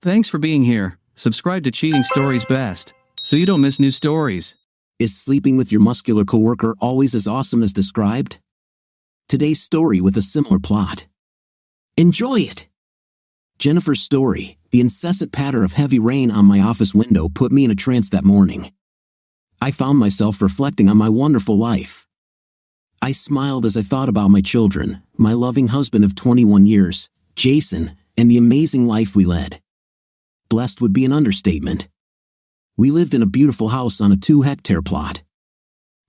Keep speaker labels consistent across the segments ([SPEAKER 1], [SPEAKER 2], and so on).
[SPEAKER 1] Thanks for being here. Subscribe to Cheating Stories Best, so you don't miss new stories.
[SPEAKER 2] Is sleeping with your muscular coworker always as awesome as described? Today's story with a similar plot. Enjoy it! Jennifer's story, the incessant patter of heavy rain on my office window, put me in a trance that morning. I found myself reflecting on my wonderful life. I smiled as I thought about my children, my loving husband of 21 years, Jason, and the amazing life we led. Blessed would be an understatement. We lived in a beautiful house on a 2-hectare plot.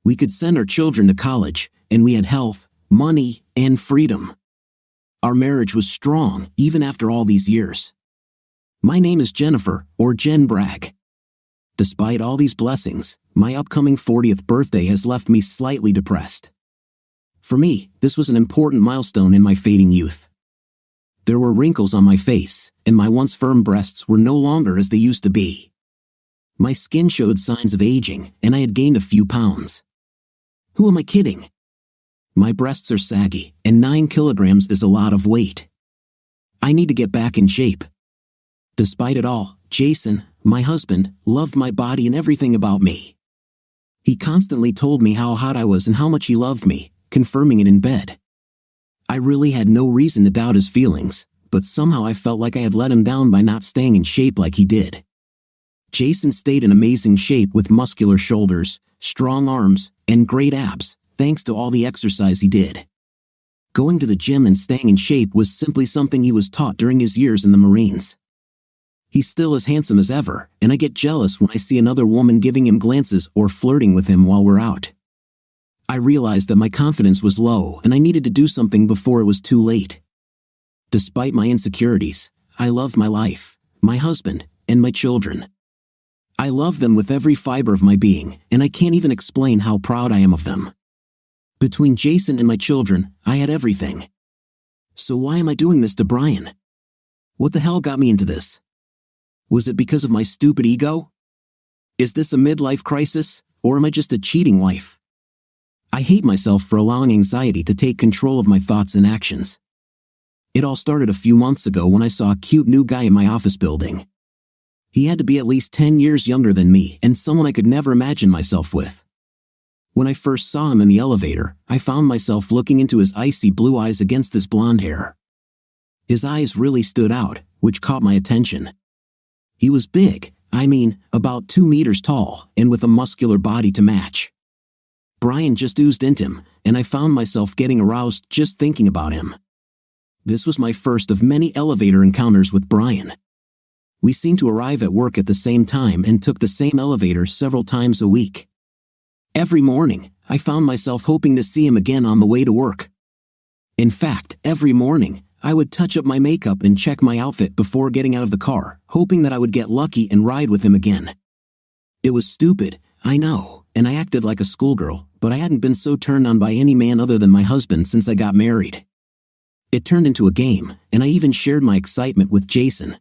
[SPEAKER 2] We could send our children to college, and we had health, money, and freedom. Our marriage was strong, even after all these years. My name is Jennifer, or Jen Bragg. Despite all these blessings, my upcoming 40th birthday has left me slightly depressed. For me, this was an important milestone in my fading youth. There were wrinkles on my face, and my once firm breasts were no longer as they used to be. My skin showed signs of aging, and I had gained a few pounds. Who am I kidding? My breasts are saggy, and 9 kilograms is a lot of weight. I need to get back in shape. Despite it all, Jason, my husband, loved my body and everything about me. He constantly told me how hot I was and how much he loved me, confirming it in bed. I really had no reason to doubt his feelings, but somehow I felt like I had let him down by not staying in shape like he did. Jason stayed in amazing shape with muscular shoulders, strong arms, and great abs, thanks to all the exercise he did. Going to the gym and staying in shape was simply something he was taught during his years in the Marines. He's still as handsome as ever, and I get jealous when I see another woman giving him glances or flirting with him while we're out. I realized that my confidence was low and I needed to do something before it was too late. Despite my insecurities, I love my life, my husband, and my children. I love them with every fiber of my being, and I can't even explain how proud I am of them. Between Jason and my children, I had everything. So why am I doing this to Brian? What the hell got me into this? Was it because of my stupid ego? Is this a midlife crisis, or am I just a cheating wife? I hate myself for allowing anxiety to take control of my thoughts and actions. It all started a few months ago when I saw a cute new guy in my office building. He had to be at least 10 years younger than me and someone I could never imagine myself with. When I first saw him in the elevator, I found myself looking into his icy blue eyes against his blonde hair. His eyes really stood out, which caught my attention. He was big, about 2 meters tall, and with a muscular body to match. Brian just oozed into him, and I found myself getting aroused just thinking about him. This was my first of many elevator encounters with Brian. We seemed to arrive at work at the same time and took the same elevator several times a week. Every morning, I found myself hoping to see him again on the way to work. In fact, every morning, I would touch up my makeup and check my outfit before getting out of the car, hoping that I would get lucky and ride with him again. It was stupid, I know, and I acted like a schoolgirl, but I hadn't been so turned on by any man other than my husband since I got married. It turned into a game, and I even shared my excitement with Jason.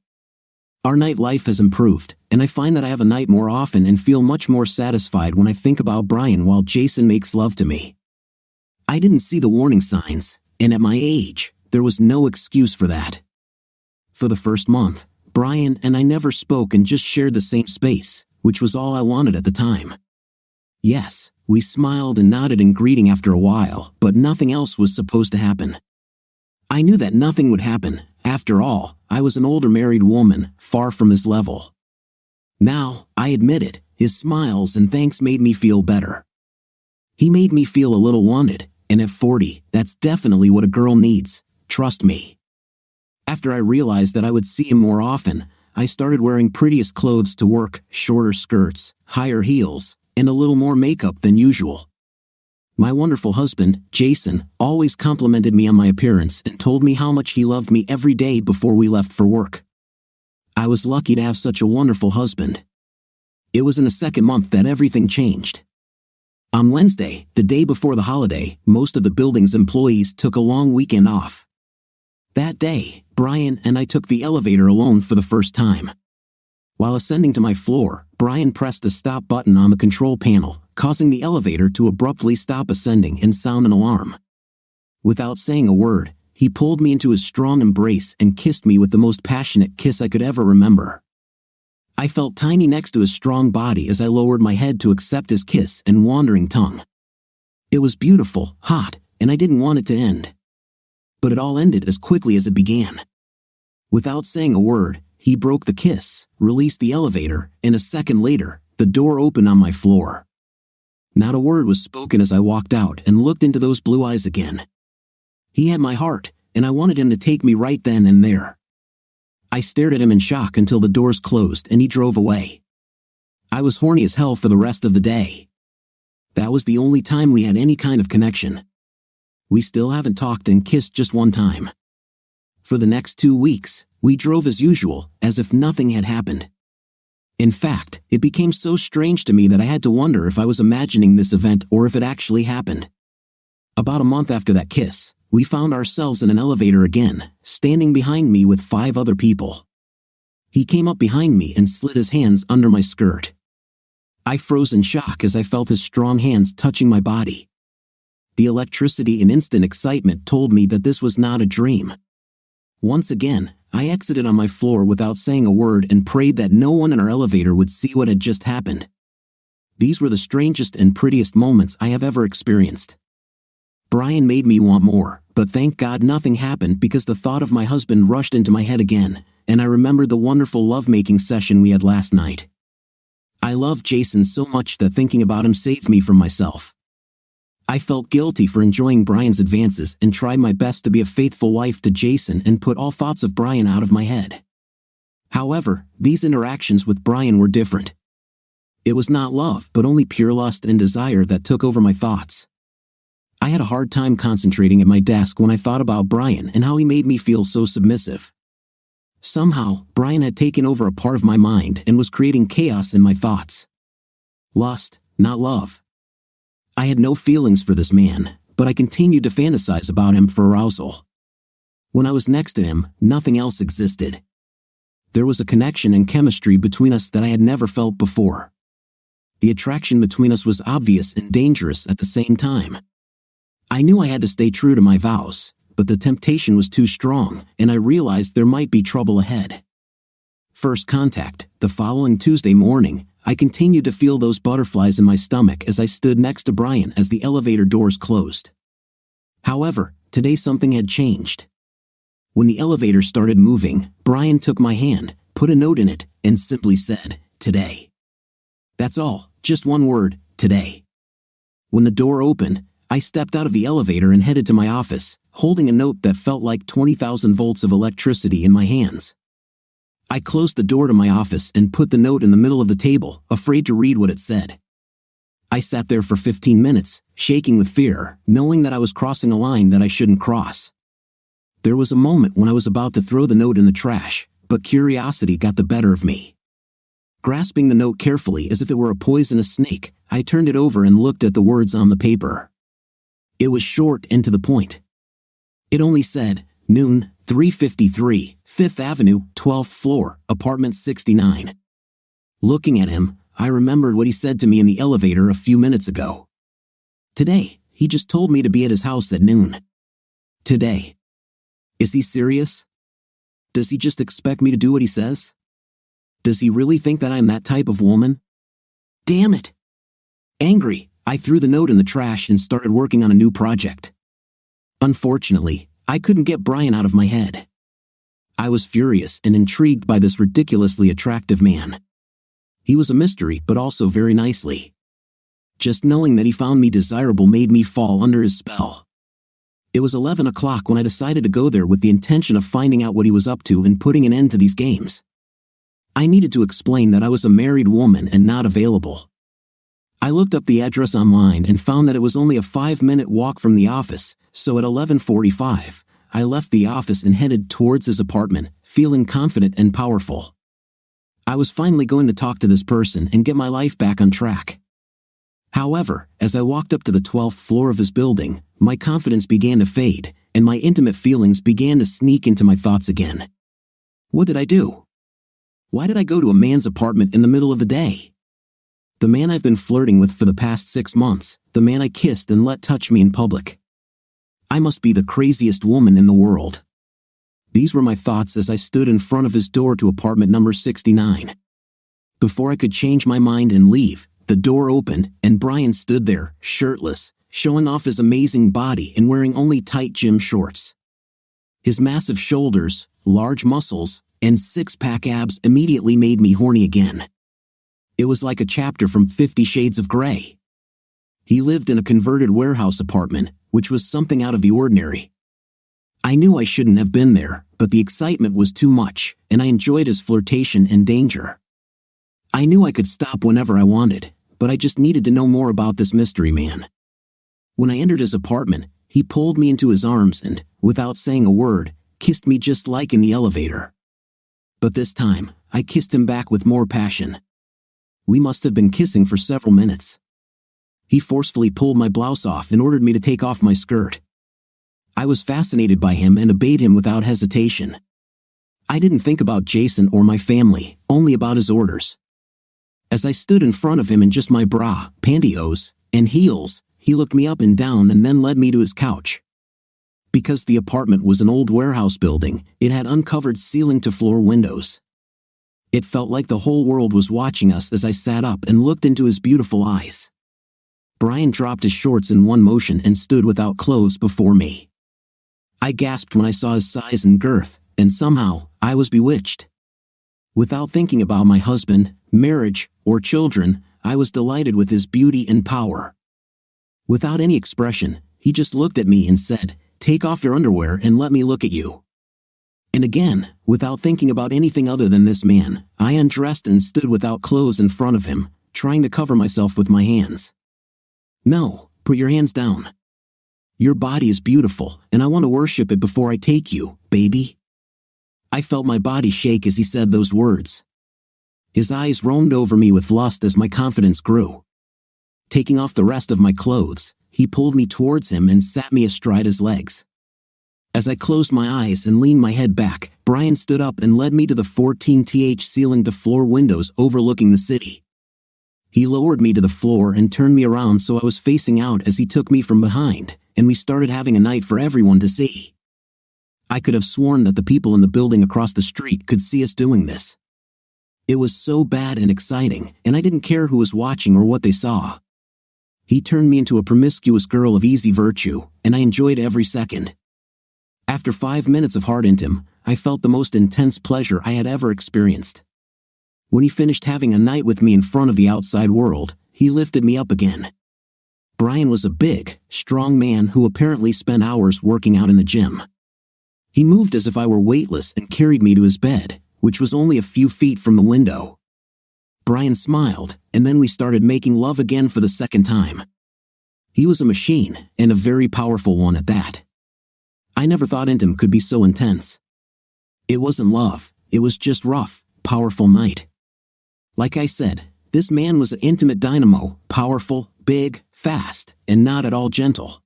[SPEAKER 2] Our night life has improved, and I find that I have a night more often and feel much more satisfied when I think about Brian while Jason makes love to me. I didn't see the warning signs, and at my age, there was no excuse for that. For the first month, Brian and I never spoke and just shared the same space, which was all I wanted at the time. Yes, we smiled and nodded in greeting after a while, but nothing else was supposed to happen. I knew that nothing would happen. After all, I was an older married woman, far from his level. Now, I admit it, his smiles and thanks made me feel better. He made me feel a little wanted, and at 40, that's definitely what a girl needs, trust me. After I realized that I would see him more often, I started wearing prettiest clothes to work, shorter skirts, higher heels, and a little more makeup than usual. My wonderful husband, Jason, always complimented me on my appearance and told me how much he loved me every day before we left for work. I was lucky to have such a wonderful husband. It was in the second month that everything changed. On Wednesday, the day before the holiday, most of the building's employees took a long weekend off. That day, Brian and I took the elevator alone for the first time. While ascending to my floor, Brian pressed the stop button on the control panel, causing the elevator to abruptly stop ascending and sound an alarm. Without saying a word, he pulled me into his strong embrace and kissed me with the most passionate kiss I could ever remember. I felt tiny next to his strong body as I lowered my head to accept his kiss and wandering tongue. It was beautiful, hot, and I didn't want it to end. But it all ended as quickly as it began. Without saying a word, he broke the kiss, released the elevator, and a second later, the door opened on my floor. Not a word was spoken as I walked out and looked into those blue eyes again. He had my heart, and I wanted him to take me right then and there. I stared at him in shock until the doors closed and he drove away. I was horny as hell for the rest of the day. That was the only time we had any kind of connection. We still haven't talked and kissed just one time. For the next 2 weeks, we drove as usual, as if nothing had happened. In fact, it became so strange to me that I had to wonder if I was imagining this event or if it actually happened. About a month after that kiss, we found ourselves in an elevator again, standing behind me with 5 other people. He came up behind me and slid his hands under my skirt. I froze in shock as I felt his strong hands touching my body. The electricity and instant excitement told me that this was not a dream. Once again, I exited on my floor without saying a word and prayed that no one in our elevator would see what had just happened. These were the strangest and prettiest moments I have ever experienced. Brian made me want more, but thank God nothing happened because the thought of my husband rushed into my head again, and I remembered the wonderful lovemaking session we had last night. I love Jason so much that thinking about him saved me from myself. I felt guilty for enjoying Brian's advances and tried my best to be a faithful wife to Jason and put all thoughts of Brian out of my head. However, these interactions with Brian were different. It was not love, but only pure lust and desire that took over my thoughts. I had a hard time concentrating at my desk when I thought about Brian and how he made me feel so submissive. Somehow, Brian had taken over a part of my mind and was creating chaos in my thoughts. Lust, not love. I had no feelings for this man, but I continued to fantasize about him for arousal. When I was next to him, nothing else existed. There was a connection and chemistry between us that I had never felt before. The attraction between us was obvious and dangerous at the same time. I knew I had to stay true to my vows, but the temptation was too strong, and I realized there might be trouble ahead. First contact, the following Tuesday morning, I continued to feel those butterflies in my stomach as I stood next to Brian as the elevator doors closed. However, today something had changed. When the elevator started moving, Brian took my hand, put a note in it, and simply said, "Today." That's all, just one word, today. When the door opened, I stepped out of the elevator and headed to my office, holding a note that felt like 20,000 volts of electricity in my hands. I closed the door to my office and put the note in the middle of the table, afraid to read what it said. I sat there for 15 minutes, shaking with fear, knowing that I was crossing a line that I shouldn't cross. There was a moment when I was about to throw the note in the trash, but curiosity got the better of me. Grasping the note carefully as if it were a poisonous snake, I turned it over and looked at the words on the paper. It was short and to the point. It only said, "Noon, 353, 5th Avenue, 12th floor, apartment 69. Looking at him, I remembered what he said to me in the elevator a few minutes ago. Today, he just told me to be at his house at noon. Today. Is he serious? Does he just expect me to do what he says? Does he really think that I'm that type of woman? Damn it! Angry, I threw the note in the trash and started working on a new project. Unfortunately, I couldn't get Brian out of my head. I was furious and intrigued by this ridiculously attractive man. He was a mystery, but also very nicely. Just knowing that he found me desirable made me fall under his spell. It was 11 o'clock when I decided to go there with the intention of finding out what he was up to and putting an end to these games. I needed to explain that I was a married woman and not available. I looked up the address online and found that it was only a 5-minute walk from the office, so at 11:45, I left the office and headed towards his apartment, feeling confident and powerful. I was finally going to talk to this person and get my life back on track. However, as I walked up to the 12th floor of his building, my confidence began to fade, and my intimate feelings began to sneak into my thoughts again. What did I do? Why did I go to a man's apartment in the middle of the day? The man I've been flirting with for the past 6 months, the man I kissed and let touch me in public. I must be the craziest woman in the world. These were my thoughts as I stood in front of his door to apartment number 69. Before I could change my mind and leave, the door opened and Brian stood there, shirtless, showing off his amazing body and wearing only tight gym shorts. His massive shoulders, large muscles, and six-pack abs immediately made me horny again. It was like a chapter from 50 Shades of Grey. He lived in a converted warehouse apartment, which was something out of the ordinary. I knew I shouldn't have been there, but the excitement was too much, and I enjoyed his flirtation and danger. I knew I could stop whenever I wanted, but I just needed to know more about this mystery man. When I entered his apartment, he pulled me into his arms and, without saying a word, kissed me just like in the elevator. But this time, I kissed him back with more passion. We must have been kissing for several minutes. He forcefully pulled my blouse off and ordered me to take off my skirt. I was fascinated by him and obeyed him without hesitation. I didn't think about Jason or my family, only about his orders. As I stood in front of him in just my bra, pantyhose, and heels, he looked me up and down and then led me to his couch. Because the apartment was an old warehouse building, it had uncovered ceiling-to-floor windows. It felt like the whole world was watching us as I sat up and looked into his beautiful eyes. Brian dropped his shorts in one motion and stood without clothes before me. I gasped when I saw his size and girth, and somehow, I was bewitched. Without thinking about my husband, marriage, or children, I was delighted with his beauty and power. Without any expression, he just looked at me and said, "Take off your underwear and let me look at you." And again, without thinking about anything other than this man, I undressed and stood without clothes in front of him, trying to cover myself with my hands. "No, put your hands down. Your body is beautiful, and I want to worship it before I take you, baby." I felt my body shake as he said those words. His eyes roamed over me with lust as my confidence grew. Taking off the rest of my clothes, he pulled me towards him and sat me astride his legs. As I closed my eyes and leaned my head back, Brian stood up and led me to the 14th ceiling-to-floor windows overlooking the city. He lowered me to the floor and turned me around so I was facing out as he took me from behind, and we started having a night for everyone to see. I could have sworn that the people in the building across the street could see us doing this. It was so bad and exciting, and I didn't care who was watching or what they saw. He turned me into a promiscuous girl of easy virtue, and I enjoyed every second. After 5 minutes of hard intim, I felt the most intense pleasure I had ever experienced. When he finished having a night with me in front of the outside world, he lifted me up again. Brian was a big, strong man who apparently spent hours working out in the gym. He moved as if I were weightless and carried me to his bed, which was only a few feet from the window. Brian smiled, and then we started making love again for the second time. He was a machine, and a very powerful one at that. I never thought intim could be so intense. It wasn't love, it was just rough, powerful night. Like I said, this man was an intimate dynamo, powerful, big, fast, and not at all gentle.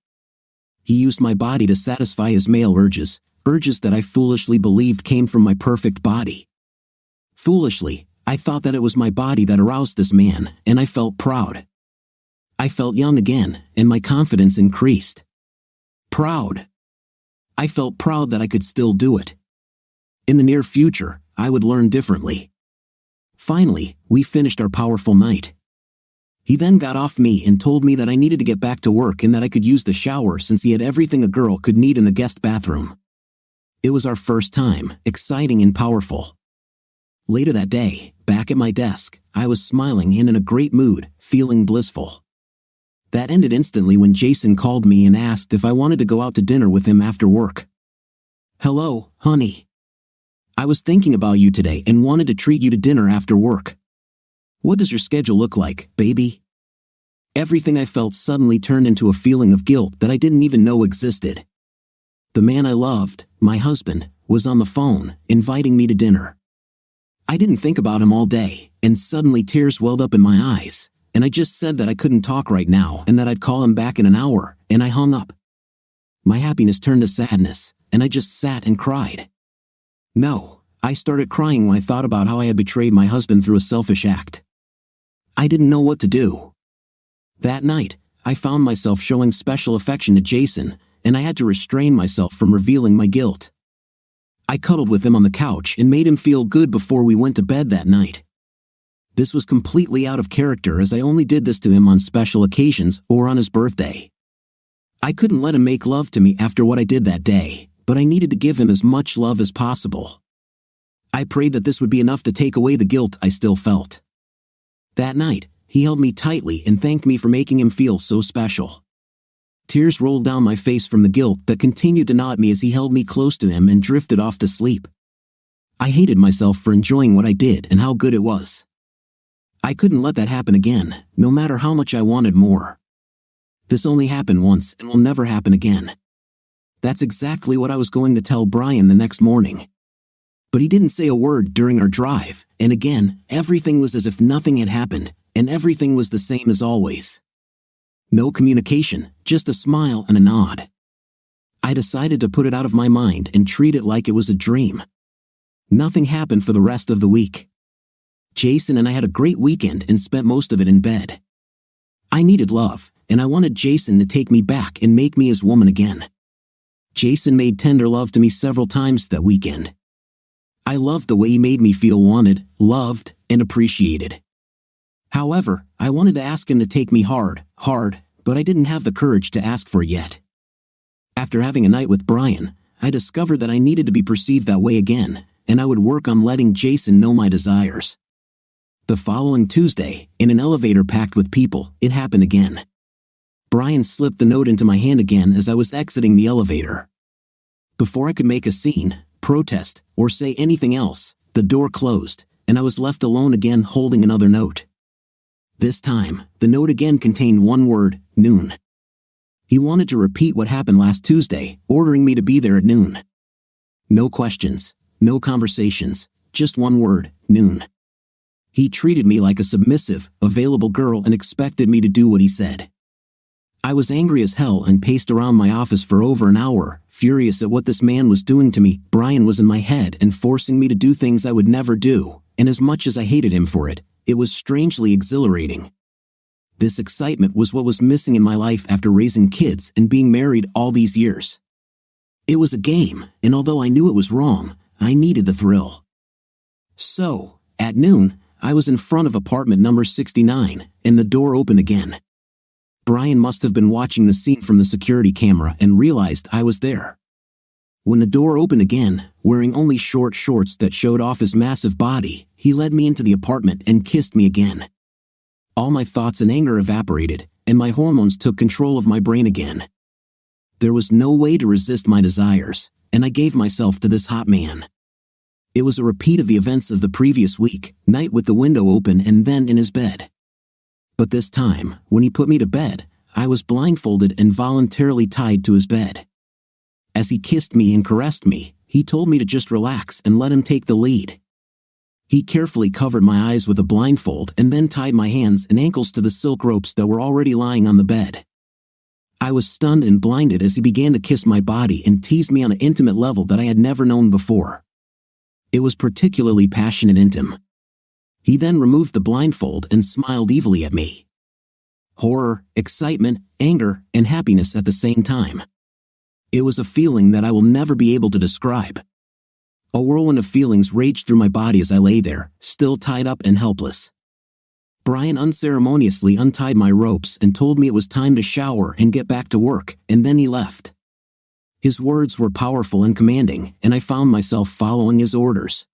[SPEAKER 2] He used my body to satisfy his male urges that I foolishly believed came from my perfect body. Foolishly, I thought that it was my body that aroused this man, and I felt proud. I felt young again, and my confidence increased. Proud. I felt proud that I could still do it. In the near future, I would learn differently. Finally, we finished our powerful night. He then got off me and told me that I needed to get back to work and that I could use the shower since he had everything a girl could need in the guest bathroom. It was our first time, exciting and powerful. Later that day, back at my desk, I was smiling and in a great mood, feeling blissful. That ended instantly when Jason called me and asked if I wanted to go out to dinner with him after work. "Hello, honey. I was thinking about you today and wanted to treat you to dinner after work. What does your schedule look like, baby?" Everything I felt suddenly turned into a feeling of guilt that I didn't even know existed. The man I loved, my husband, was on the phone, inviting me to dinner. I didn't think about him all day, and suddenly tears welled up in my eyes, and I just said that I couldn't talk right now and that I'd call him back in an hour, and I hung up. My happiness turned to sadness, and I just sat and cried. No, I started crying when I thought about how I had betrayed my husband through a selfish act. I didn't know what to do. That night, I found myself showing special affection to Jason, and I had to restrain myself from revealing my guilt. I cuddled with him on the couch and made him feel good before we went to bed that night. This was completely out of character, as I only did this to him on special occasions or on his birthday. I couldn't let him make love to me after what I did that day, but I needed to give him as much love as possible. I prayed that this would be enough to take away the guilt I still felt. That night, he held me tightly and thanked me for making him feel so special. Tears rolled down my face from the guilt that continued to gnaw at me as he held me close to him and drifted off to sleep. I hated myself for enjoying what I did and how good it was. I couldn't let that happen again, no matter how much I wanted more. This only happened once and will never happen again. That's exactly what I was going to tell Brian the next morning. But he didn't say a word during our drive, and again, everything was as if nothing had happened, and everything was the same as always. No communication, just a smile and a nod. I decided to put it out of my mind and treat it like it was a dream. Nothing happened for the rest of the week. Jason and I had a great weekend and spent most of it in bed. I needed love, and I wanted Jason to take me back and make me his woman again. Jason made tender love to me several times that weekend. I loved the way he made me feel wanted, loved, and appreciated. However, I wanted to ask him to take me hard, but I didn't have the courage to ask for it yet. After having a night with Brian, I discovered that I needed to be perceived that way again, and I would work on letting Jason know my desires. The following Tuesday, in an elevator packed with people, it happened again. Brian slipped the note into my hand again as I was exiting the elevator. Before I could make a scene, protest, or say anything else, the door closed, and I was left alone again holding another note. This time, the note again contained one word: noon. He wanted to repeat what happened last Tuesday, ordering me to be there at noon. No questions, no conversations, just one word: noon. He treated me like a submissive, available girl and expected me to do what he said. I was angry as hell and paced around my office for over an hour, furious at what this man was doing to me. Brian was in my head and forcing me to do things I would never do, and as much as I hated him for it, it was strangely exhilarating. This excitement was what was missing in my life after raising kids and being married all these years. It was a game, and although I knew it was wrong, I needed the thrill. So, at noon, I was in front of apartment number 69, and the door opened again. Brian must have been watching the scene from the security camera and realized I was there. When the door opened again, wearing only short shorts that showed off his massive body, he led me into the apartment and kissed me again. All my thoughts and anger evaporated, and my hormones took control of my brain again. There was no way to resist my desires, and I gave myself to this hot man. It was a repeat of the events of the previous week, night with the window open and then in his bed. But this time, when he put me to bed, I was blindfolded and voluntarily tied to his bed. As he kissed me and caressed me, he told me to just relax and let him take the lead. He carefully covered my eyes with a blindfold and then tied my hands and ankles to the silk ropes that were already lying on the bed. I was stunned and blinded as he began to kiss my body and tease me on an intimate level that I had never known before. It was particularly passionate and intimate. He then removed the blindfold and smiled evilly at me. Horror, excitement, anger, and happiness at the same time. It was a feeling that I will never be able to describe. A whirlwind of feelings raged through my body as I lay there, still tied up and helpless. Brian unceremoniously untied my ropes and told me it was time to shower and get back to work, and then he left. His words were powerful and commanding, and I found myself following his orders.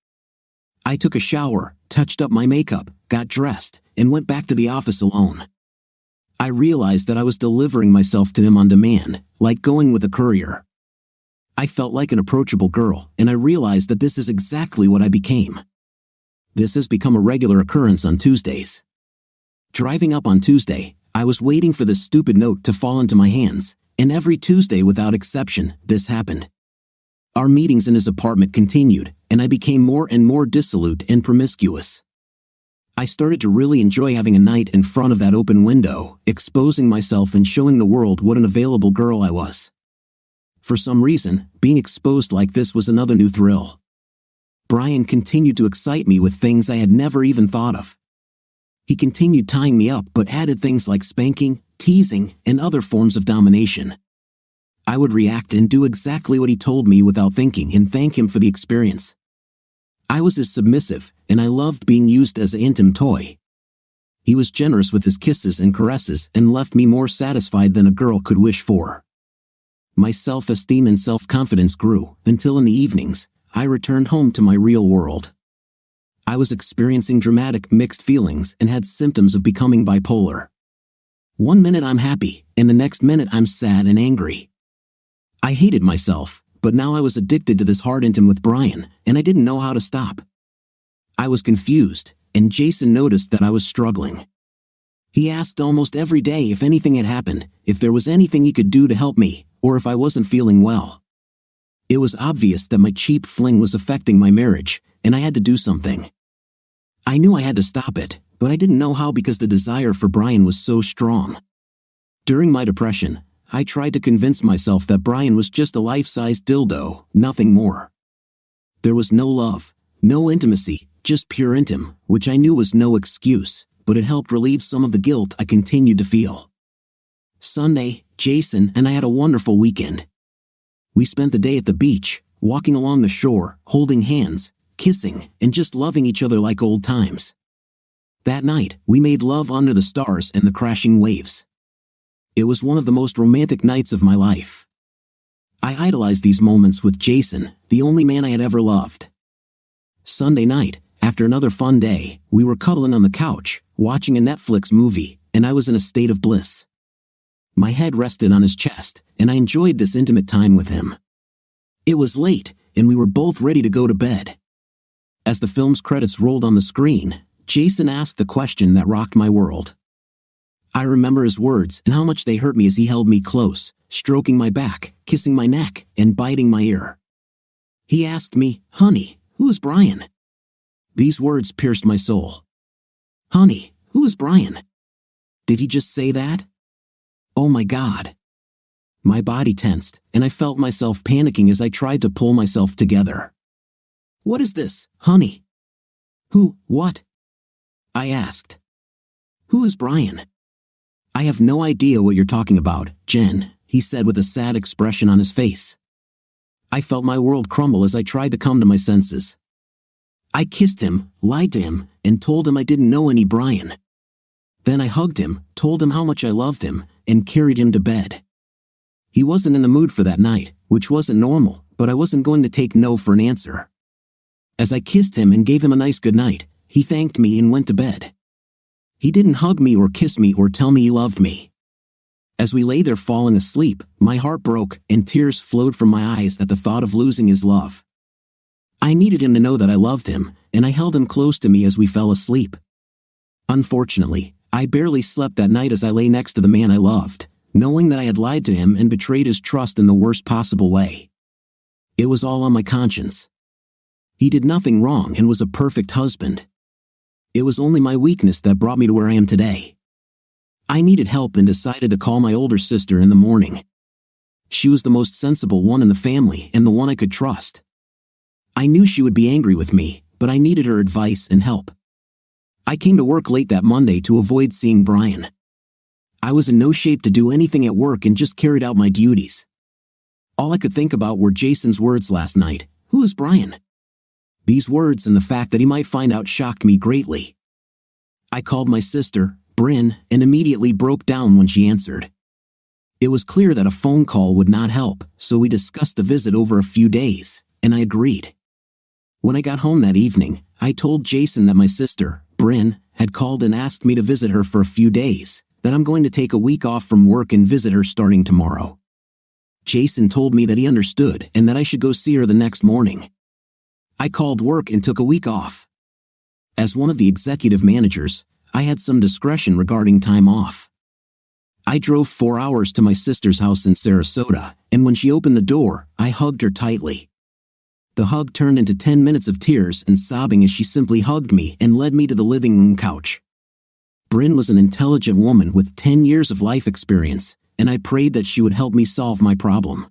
[SPEAKER 2] I took a shower, touched up my makeup, got dressed, and went back to the office alone. I realized that I was delivering myself to him on demand, like going with a courier. I felt like an approachable girl, and I realized that this is exactly what I became. This has become a regular occurrence on Tuesdays. Driving up on Tuesday, I was waiting for this stupid note to fall into my hands, and every Tuesday without exception, this happened. Our meetings in his apartment continued, and I became more and more dissolute and promiscuous. I started to really enjoy having a night in front of that open window, exposing myself and showing the world what an available girl I was. For some reason, being exposed like this was another new thrill. Brian continued to excite me with things I had never even thought of. He continued tying me up but added things like spanking, teasing, and other forms of domination. I would react and do exactly what he told me without thinking and thank him for the experience. I was his submissive, and I loved being used as an intimate toy. He was generous with his kisses and caresses and left me more satisfied than a girl could wish for. My self-esteem and self-confidence grew until in the evenings, I returned home to my real world. I was experiencing dramatic mixed feelings and had symptoms of becoming bipolar. One minute I'm happy, and the next minute I'm sad and angry. I hated myself, but now I was addicted to this hard intimacy with Brian, and I didn't know how to stop. I was confused, and Jason noticed that I was struggling. He asked almost every day if anything had happened, if there was anything he could do to help me, or if I wasn't feeling well. It was obvious that my cheap fling was affecting my marriage, and I had to do something. I knew I had to stop it, but I didn't know how because the desire for Brian was so strong. During my depression, I tried to convince myself that Brian was just a life-size dildo, nothing more. There was no love, no intimacy, just pure intimacy, which I knew was no excuse, but it helped relieve some of the guilt I continued to feel. Sunday, Jason and I had a wonderful weekend. We spent the day at the beach, walking along the shore, holding hands, kissing, and just loving each other like old times. That night, we made love under the stars and the crashing waves. It was one of the most romantic nights of my life. I idolized these moments with Jason, the only man I had ever loved. Sunday night, after another fun day, we were cuddling on the couch, watching a Netflix movie, and I was in a state of bliss. My head rested on his chest, and I enjoyed this intimate time with him. It was late, and we were both ready to go to bed. As the film's credits rolled on the screen, Jason asked the question that rocked my world. I remember his words and how much they hurt me as he held me close, stroking my back, kissing my neck, and biting my ear. He asked me, "Honey, who is Brian?" These words pierced my soul. Honey, who is Brian? Did he just say that? Oh my God. My body tensed, and I felt myself panicking as I tried to pull myself together. What is this, honey? What? I asked. Who is Brian? I have no idea what you're talking about, Jen, he said with a sad expression on his face. I felt my world crumble as I tried to come to my senses. I kissed him, lied to him, and told him I didn't know any Brian. Then I hugged him, told him how much I loved him, and carried him to bed. He wasn't in the mood for that night, which wasn't normal, but I wasn't going to take no for an answer. As I kissed him and gave him a nice goodnight, he thanked me and went to bed. He didn't hug me or kiss me or tell me he loved me. As we lay there falling asleep, my heart broke and tears flowed from my eyes at the thought of losing his love. I needed him to know that I loved him, and I held him close to me as we fell asleep. Unfortunately, I barely slept that night as I lay next to the man I loved, knowing that I had lied to him and betrayed his trust in the worst possible way. It was all on my conscience. He did nothing wrong and was a perfect husband. It was only my weakness that brought me to where I am today. I needed help and decided to call my older sister in the morning. She was the most sensible one in the family and the one I could trust. I knew she would be angry with me, but I needed her advice and help. I came to work late that Monday to avoid seeing Brian. I was in no shape to do anything at work and just carried out my duties. All I could think about were Jason's words last night. Who is Brian? These words and the fact that he might find out shocked me greatly. I called my sister, Bryn, and immediately broke down when she answered. It was clear that a phone call would not help, so we discussed the visit over a few days, and I agreed. When I got home that evening, I told Jason that my sister, Bryn, had called and asked me to visit her for a few days, that I'm going to take a week off from work and visit her starting tomorrow. Jason told me that he understood and that I should go see her the next morning. I called work and took a week off. As one of the executive managers, I had some discretion regarding time off. I drove 4 hours to my sister's house in Sarasota, and when she opened the door, I hugged her tightly. The hug turned into 10 minutes of tears and sobbing as she simply hugged me and led me to the living room couch. Bryn was an intelligent woman with 10 years of life experience, and I prayed that she would help me solve my problem.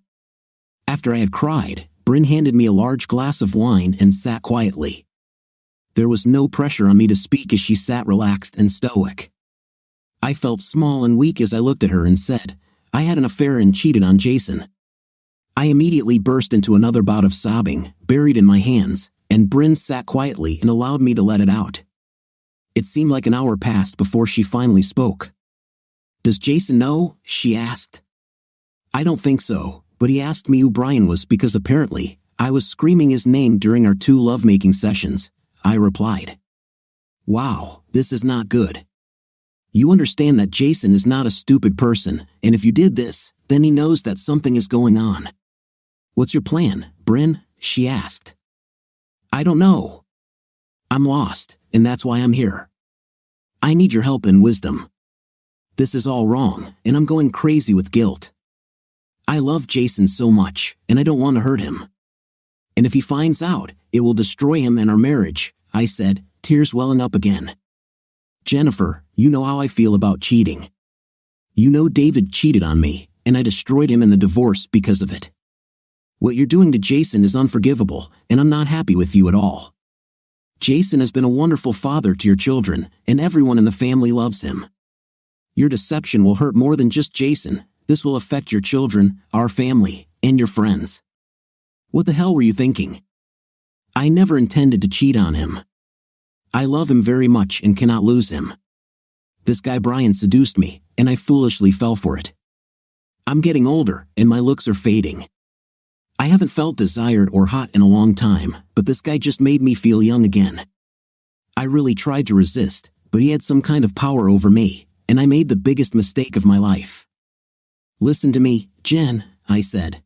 [SPEAKER 2] After I had cried, Bryn handed me a large glass of wine and sat quietly. There was no pressure on me to speak as she sat relaxed and stoic. I felt small and weak as I looked at her and said, I had an affair and cheated on Jason. I immediately burst into another bout of sobbing, buried in my hands, and Bryn sat quietly and allowed me to let it out. It seemed like an hour passed before she finally spoke. "Does Jason know?" she asked. "I don't think so, but he asked me who Brian was because apparently I was screaming his name during our 2 lovemaking sessions," I replied. "Wow, this is not good. You understand that Jason is not a stupid person, and if you did this, then he knows that something is going on. What's your plan, Bryn?" she asked. "I don't know. I'm lost, and that's why I'm here. I need your help and wisdom. This is all wrong, and I'm going crazy with guilt. I love Jason so much, and I don't want to hurt him. And if he finds out, it will destroy him and our marriage," I said, tears welling up again. "Jennifer, you know how I feel about cheating. You know David cheated on me, and I destroyed him in the divorce because of it. What you're doing to Jason is unforgivable, and I'm not happy with you at all. Jason has been a wonderful father to your children, and everyone in the family loves him. Your deception will hurt more than just Jason. This will affect your children, our family, and your friends. What the hell were you thinking? I never intended to cheat on him. I love him very much and cannot lose him. This guy Brian seduced me, and I foolishly fell for it. I'm getting older, and my looks are fading. I haven't felt desired or hot in a long time, but this guy just made me feel young again. I really tried to resist, but he had some kind of power over me, and I made the biggest mistake of my life. Listen to me, Jen," I said.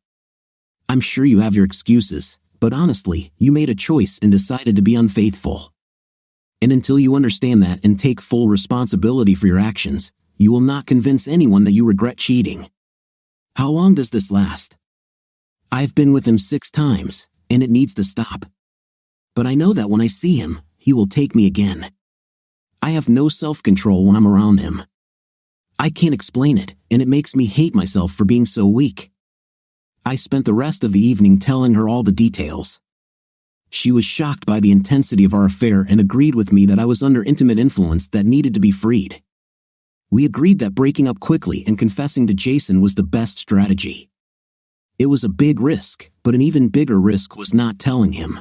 [SPEAKER 2] "I'm sure you have your excuses, but honestly, you made a choice and decided to be unfaithful. And until you understand that and take full responsibility for your actions, you will not convince anyone that you regret cheating. How long does this last? I've been with him 6 times, and it needs to stop. But I know that when I see him, he will take me again. I have no self-control when I'm around him. I can't explain it, and it makes me hate myself for being so weak." I spent the rest of the evening telling her all the details. She was shocked by the intensity of our affair and agreed with me that I was under intimate influence that needed to be freed. We agreed that breaking up quickly and confessing to Jason was the best strategy. It was a big risk, but an even bigger risk was not telling him.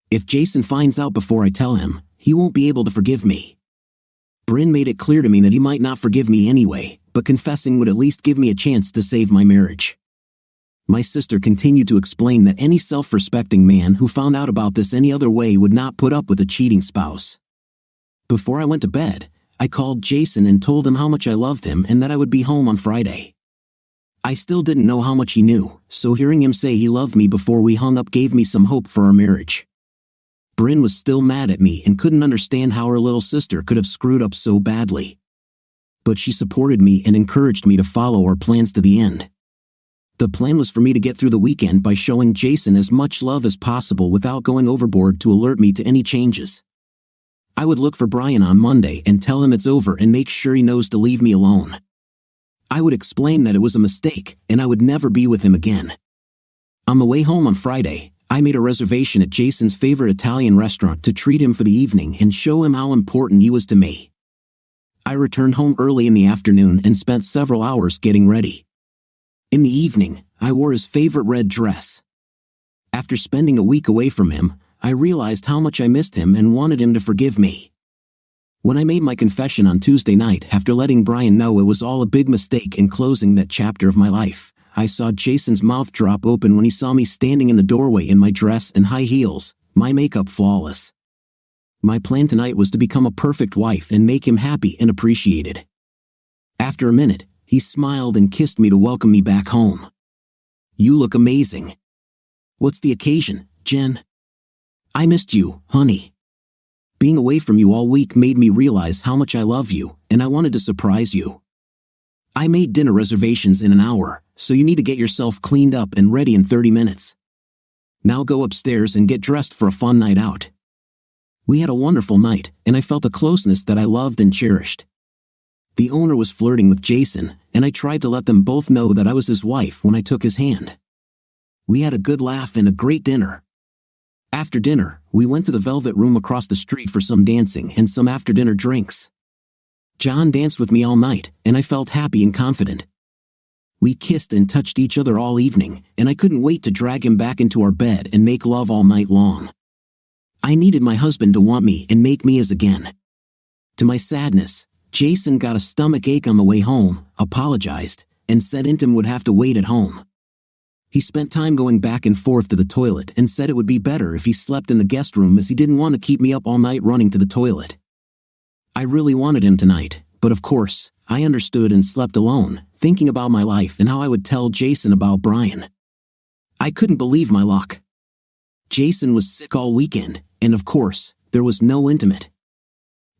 [SPEAKER 2] If Jason finds out before I tell him, he won't be able to forgive me. Bryn made it clear to me that he might not forgive me anyway, but confessing would at least give me a chance to save my marriage. My sister continued to explain that any self-respecting man who found out about this any other way would not put up with a cheating spouse. Before I went to bed, I called Jason and told him how much I loved him and that I would be home on Friday. I still didn't know how much he knew, so hearing him say he loved me before we hung up gave me some hope for our marriage. Bryn was still mad at me and couldn't understand how her little sister could have screwed up so badly. But she supported me and encouraged me to follow our plans to the end. The plan was for me to get through the weekend by showing Jason as much love as possible without going overboard to alert me to any changes. I would look for Brian on Monday and tell him it's over and make sure he knows to leave me alone. I would explain that it was a mistake and I would never be with him again. On the way home on Friday, I made a reservation at Jason's favorite Italian restaurant to treat him for the evening and show him how important he was to me. I returned home early in the afternoon and spent several hours getting ready. In the evening, I wore his favorite red dress. After spending a week away from him, I realized how much I missed him and wanted him to forgive me. When I made my confession on Tuesday night after letting Brian know it was all a big mistake and closing that chapter of my life, I saw Jason's mouth drop open when he saw me standing in the doorway in my dress and high heels, my makeup flawless. My plan tonight was to become a perfect wife and make him happy and appreciated. After a minute, he smiled and kissed me to welcome me back home. "You look amazing. What's the occasion, Jen?" "I missed you, honey. Being away from you all week made me realize how much I love you, and I wanted to surprise you. I made dinner reservations in an hour, so you need to get yourself cleaned up and ready in 30 minutes. Now go upstairs and get dressed for a fun night out." We had a wonderful night, and I felt a closeness that I loved and cherished. The owner was flirting with Jason, and I tried to let them both know that I was his wife when I took his hand. We had a good laugh and a great dinner. After dinner, we went to the Velvet Room across the street for some dancing and some after-dinner drinks. John danced with me all night, and I felt happy and confident. We kissed and touched each other all evening, and I couldn't wait to drag him back into our bed and make love all night long. I needed my husband to want me and make me his again. To my sadness, Jason got a stomach ache on the way home, apologized, and said Intim would have to wait at home. He spent time going back and forth to the toilet and said it would be better if he slept in the guest room as he didn't want to keep me up all night running to the toilet. I really wanted him tonight, but of course, I understood and slept alone, thinking about my life and how I would tell Jason about Brian. I couldn't believe my luck. Jason was sick all weekend, and of course, there was no intimate.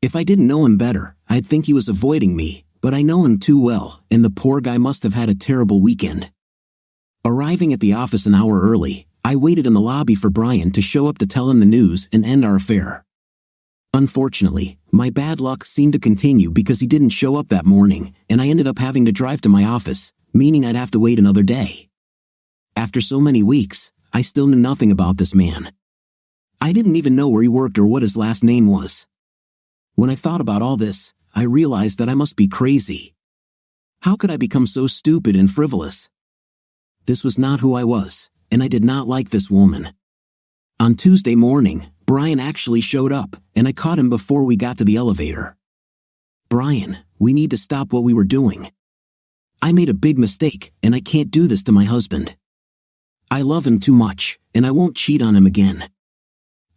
[SPEAKER 2] If I didn't know him better, I'd think he was avoiding me, but I know him too well, and the poor guy must have had a terrible weekend. Arriving at the office an hour early, I waited in the lobby for Brian to show up to tell him the news and end our affair. Unfortunately, my bad luck seemed to continue because he didn't show up that morning, and I ended up having to drive to my office, meaning I'd have to wait another day. After so many weeks, I still knew nothing about this man. I didn't even know where he worked or what his last name was. When I thought about all this, I realized that I must be crazy. How could I become so stupid and frivolous? This was not who I was, and I did not like this woman. On Tuesday morning, Brian actually showed up, and I caught him before we got to the elevator. "Brian, we need to stop what we were doing. I made a big mistake, and I can't do this to my husband. I love him too much, and I won't cheat on him again.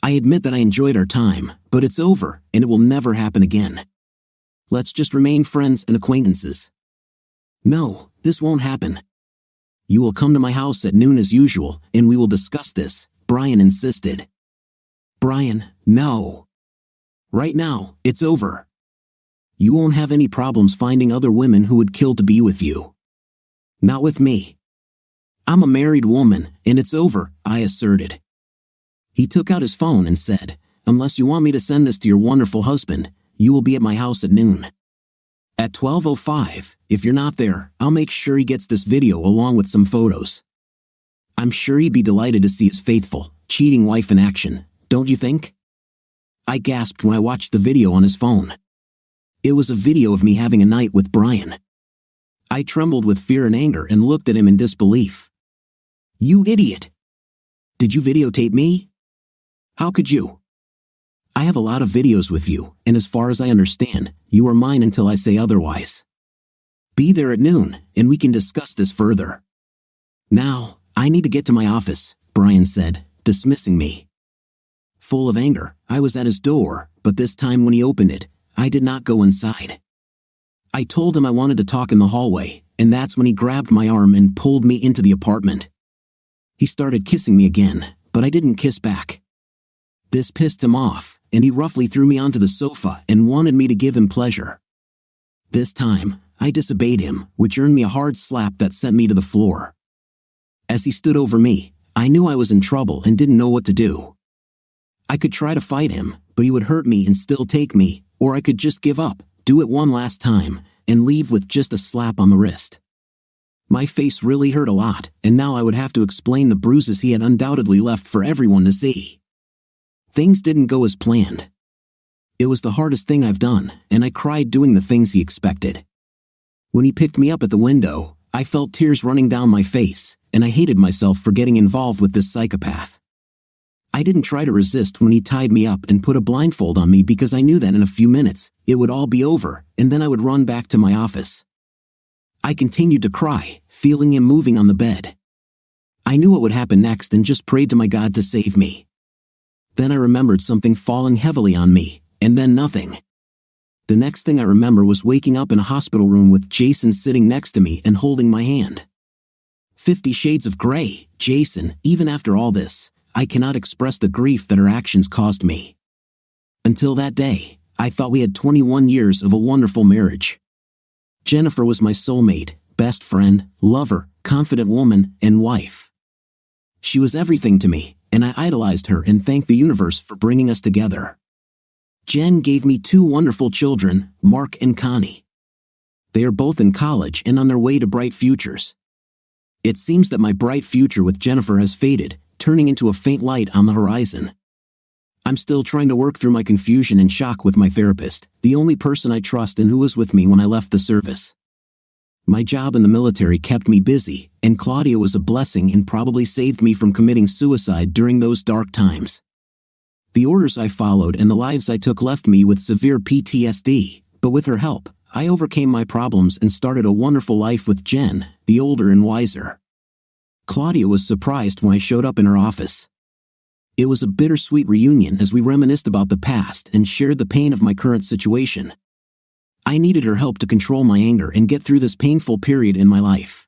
[SPEAKER 2] I admit that I enjoyed our time, but it's over, and it will never happen again. Let's just remain friends and acquaintances." "No, this won't happen. You will come to my house at noon as usual, and we will discuss this," Brian insisted. "Brian, no. Right now, it's over. You won't have any problems finding other women who would kill to be with you. Not with me. I'm a married woman, and it's over," I asserted. He took out his phone and said, "Unless you want me to send this to your wonderful husband, you will be at my house at noon. At 12:05, if you're not there, I'll make sure he gets this video along with some photos. I'm sure he'd be delighted to see his faithful, cheating wife in action, don't you think?" I gasped when I watched the video on his phone. It was a video of me having a night with Brian. I trembled with fear and anger and looked at him in disbelief. "You idiot! Did you videotape me? How could you? I have a lot of videos with you, and as far as I understand, you are mine until I say otherwise. Be there at noon, and we can discuss this further. Now, I need to get to my office," Brian said, dismissing me. Full of anger, I was at his door, but this time when he opened it, I did not go inside. I told him I wanted to talk in the hallway, and that's when he grabbed my arm and pulled me into the apartment. He started kissing me again, but I didn't kiss back. This pissed him off, and he roughly threw me onto the sofa and wanted me to give him pleasure. This time, I disobeyed him, which earned me a hard slap that sent me to the floor. As he stood over me, I knew I was in trouble and didn't know what to do. I could try to fight him, but he would hurt me and still take me, or I could just give up, do it one last time, and leave with just a slap on the wrist. My face really hurt a lot, and now I would have to explain the bruises he had undoubtedly left for everyone to see. Things didn't go as planned. It was the hardest thing I've done, and I cried doing the things he expected. When he picked me up at the window, I felt tears running down my face, and I hated myself for getting involved with this psychopath. I didn't try to resist when he tied me up and put a blindfold on me because I knew that in a few minutes, it would all be over, and then I would run back to my office. I continued to cry, feeling him moving on the bed. I knew what would happen next and just prayed to my God to save me. Then I remembered something falling heavily on me, and then nothing. The next thing I remember was waking up in a hospital room with Jason sitting next to me and holding my hand. 50 Shades of Grey, Jason, even after all this, I cannot express the grief that her actions caused me. Until that day, I thought we had 21 years of a wonderful marriage. Jennifer was my soulmate, best friend, lover, confident woman, and wife. She was everything to me, and I idolized her and thanked the universe for bringing us together. Jen gave me 2 wonderful children, Mark and Connie. They are both in college and on their way to bright futures. It seems that my bright future with Jennifer has faded, turning into a faint light on the horizon. I'm still trying to work through my confusion and shock with my therapist, the only person I trust and who was with me when I left the service. My job in the military kept me busy, and Claudia was a blessing and probably saved me from committing suicide during those dark times. The orders I followed and the lives I took left me with severe PTSD, but with her help, I overcame my problems and started a wonderful life with Jen, the older and wiser. Claudia was surprised when I showed up in her office. It was a bittersweet reunion as we reminisced about the past and shared the pain of my current situation. I needed her help to control my anger and get through this painful period in my life.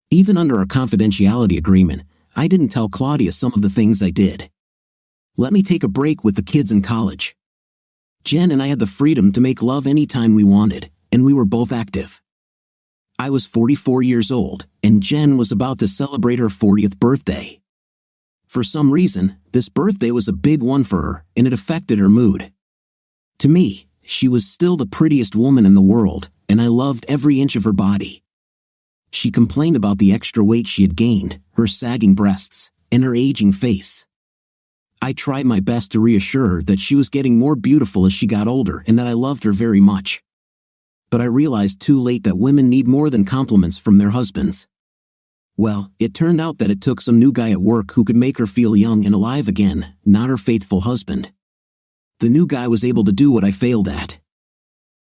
[SPEAKER 2] Even under our confidentiality agreement, I didn't tell Claudia some of the things I did. Let me take a break with the kids in college. Jen and I had the freedom to make love anytime we wanted, and we were both active. I was 44 years old, and Jen was about to celebrate her 40th birthday. For some reason, this birthday was a big one for her, and it affected her mood. To me, she was still the prettiest woman in the world, and I loved every inch of her body. She complained about the extra weight she had gained, her sagging breasts, and her aging face. I tried my best to reassure her that she was getting more beautiful as she got older and that I loved her very much. But I realized too late that women need more than compliments from their husbands. Well, it turned out that it took some new guy at work who could make her feel young and alive again, not her faithful husband. The new guy was able to do what I failed at.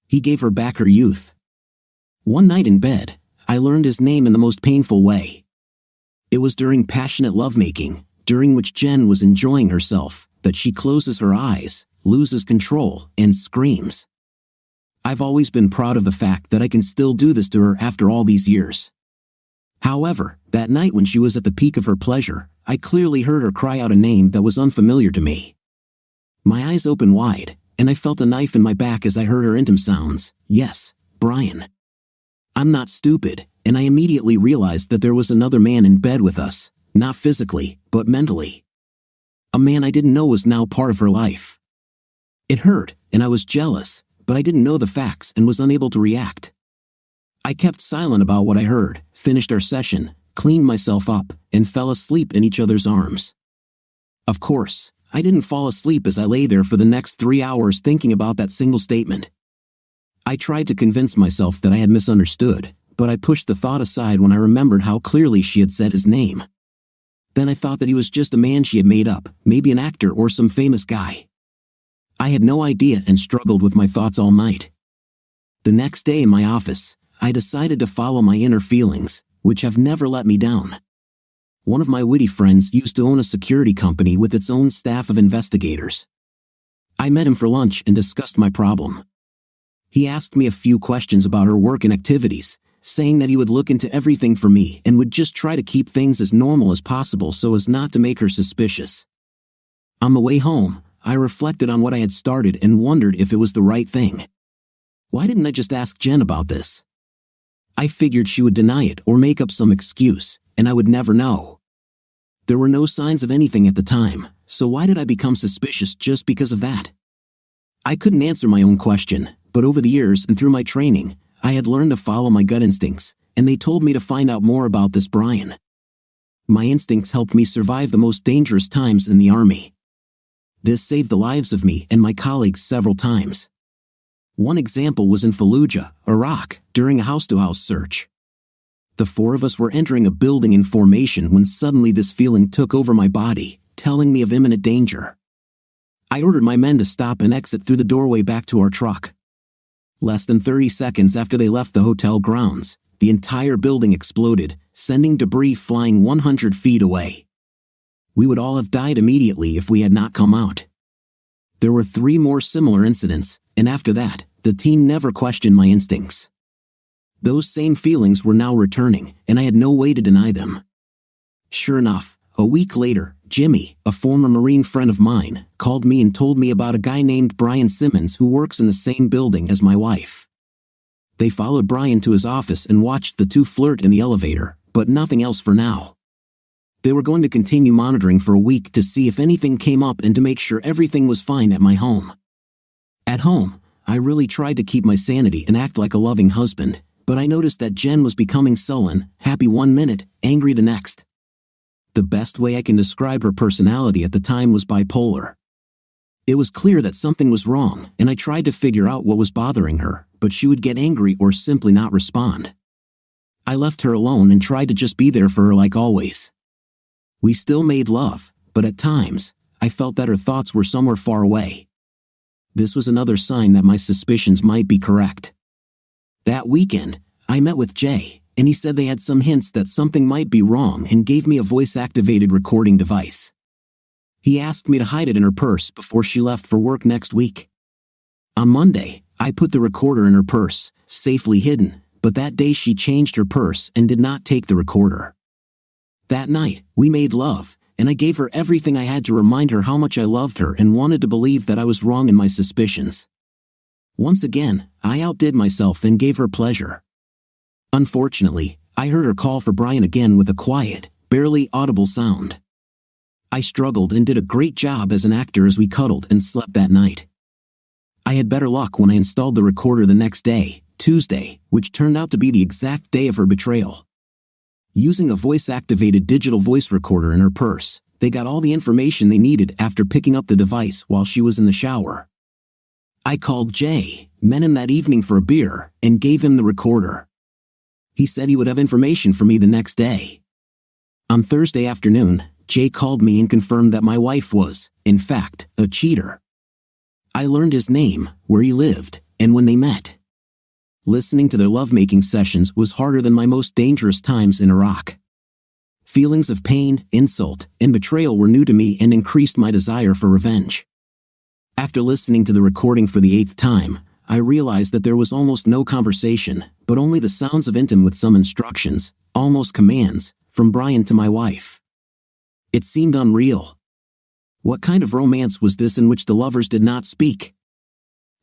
[SPEAKER 2] He gave her back her youth. One night in bed, I learned his name in the most painful way. It was during passionate lovemaking, during which Jen was enjoying herself, that she closes her eyes, loses control, and screams. I've always been proud of the fact that I can still do this to her after all these years. However, that night when she was at the peak of her pleasure, I clearly heard her cry out a name that was unfamiliar to me. My eyes opened wide, and I felt a knife in my back as I heard her intimate sounds. Yes, Brian. I'm not stupid, and I immediately realized that there was another man in bed with us, not physically, but mentally. A man I didn't know was now part of her life. It hurt, and I was jealous, but I didn't know the facts and was unable to react. I kept silent about what I heard, finished our session, cleaned myself up, and fell asleep in each other's arms. Of course, I didn't fall asleep as I lay there for the next 3 hours thinking about that single statement. I tried to convince myself that I had misunderstood, but I pushed the thought aside when I remembered how clearly she had said his name. Then I thought that he was just a man she had made up, maybe an actor or some famous guy. I had no idea and struggled with my thoughts all night. The next day in my office, I decided to follow my inner feelings, which have never let me down. One of my witty friends used to own a security company with its own staff of investigators. I met him for lunch and discussed my problem. He asked me a few questions about her work and activities, saying that he would look into everything for me and would just try to keep things as normal as possible so as not to make her suspicious. On the way home, I reflected on what I had started and wondered if it was the right thing. Why didn't I just ask Jen about this? I figured she would deny it or make up some excuse, and I would never know. There were no signs of anything at the time, so why did I become suspicious just because of that? I couldn't answer my own question, but over the years and through my training, I had learned to follow my gut instincts, and they told me to find out more about this Brian. My instincts helped me survive the most dangerous times in the Army. This saved the lives of me and my colleagues several times. One example was in Fallujah, Iraq, during a house-to-house search. The 4 of us were entering a building in formation when suddenly this feeling took over my body, telling me of imminent danger. I ordered my men to stop and exit through the doorway back to our truck. Less than 30 seconds after they left the hotel grounds, the entire building exploded, sending debris flying 100 feet away. We would all have died immediately if we had not come out. There were 3 more similar incidents, and after that, the team never questioned my instincts. Those same feelings were now returning, and I had no way to deny them. Sure enough, a week later, Jimmy, a former Marine friend of mine, called me and told me about a guy named Brian Simmons who works in the same building as my wife. They followed Brian to his office and watched the 2 flirt in the elevator, but nothing else for now. They were going to continue monitoring for a week to see if anything came up and to make sure everything was fine at my home. At home, I really tried to keep my sanity and act like a loving husband, but I noticed that Jen was becoming sullen, happy one minute, angry the next. The best way I can describe her personality at the time was bipolar. It was clear that something was wrong, and I tried to figure out what was bothering her, but she would get angry or simply not respond. I left her alone and tried to just be there for her like always. We still made love, but at times, I felt that her thoughts were somewhere far away. This was another sign that my suspicions might be correct. That weekend, I met with Jay, and he said they had some hints that something might be wrong and gave me a voice-activated recording device. He asked me to hide it in her purse before she left for work next week. On Monday, I put the recorder in her purse, safely hidden, but that day she changed her purse and did not take the recorder. That night, we made love, and I gave her everything I had to remind her how much I loved her and wanted to believe that I was wrong in my suspicions. Once again, I outdid myself and gave her pleasure. Unfortunately, I heard her call for Brian again with a quiet, barely audible sound. I struggled and did a great job as an actor as we cuddled and slept that night. I had better luck when I installed the recorder the next day, Tuesday, which turned out to be the exact day of her betrayal. Using a voice-activated digital voice recorder in her purse, they got all the information they needed after picking up the device while she was in the shower. I called Jay, met him that evening for a beer, and gave him the recorder. He said he would have information for me the next day. On Thursday afternoon, Jay called me and confirmed that my wife was, in fact, a cheater. I learned his name, where he lived, and when they met. Listening to their lovemaking sessions was harder than my most dangerous times in Iraq. Feelings of pain, insult, and betrayal were new to me and increased my desire for revenge. After listening to the recording for the 8th time, I realized that there was almost no conversation, but only the sounds of intim with some instructions, almost commands, from Brian to my wife. It seemed unreal. What kind of romance was this in which the lovers did not speak?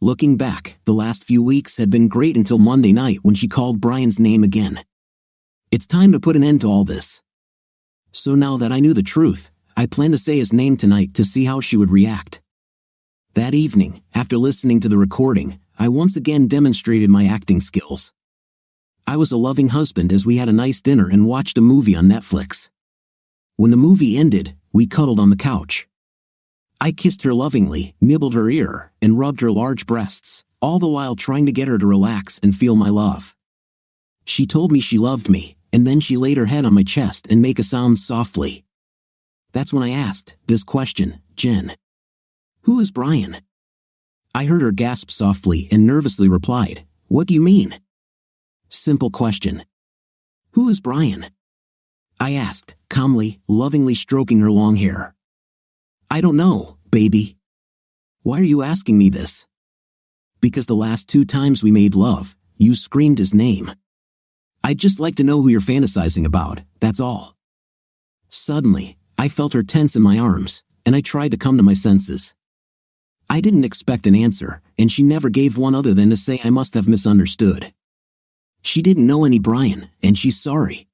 [SPEAKER 2] Looking back, the last few weeks had been great until Monday night when she called Brian's name again. It's time to put an end to all this. So now that I knew the truth, I planned to say his name tonight to see how she would react. That evening, after listening to the recording, I once again demonstrated my acting skills. I was a loving husband as we had a nice dinner and watched a movie on Netflix. When the movie ended, we cuddled on the couch. I kissed her lovingly, nibbled her ear, and rubbed her large breasts, all the while trying to get her to relax and feel my love. She told me she loved me, and then she laid her head on my chest and made a sound softly. That's when I asked this question, Jen. Who is Brian? I heard her gasp softly and nervously replied, What do you mean? Simple question. Who is Brian? I asked, calmly, lovingly stroking her long hair. I don't know, baby. Why are you asking me this? Because the last 2 times we made love, you screamed his name. I'd just like to know who you're fantasizing about, that's all. Suddenly, I felt her tense in my arms, and I tried to come to my senses. I didn't expect an answer, and she never gave one other than to say I must have misunderstood. She didn't know any Brian, and she's sorry.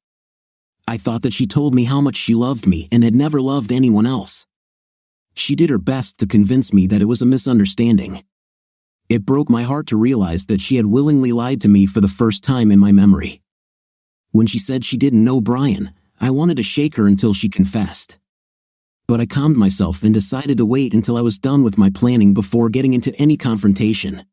[SPEAKER 2] I thought that she told me how much she loved me and had never loved anyone else. She did her best to convince me that it was a misunderstanding. It broke my heart to realize that she had willingly lied to me for the first time in my memory. When she said she didn't know Brian, I wanted to shake her until she confessed. But I calmed myself and decided to wait until I was done with my planning before getting into any confrontation.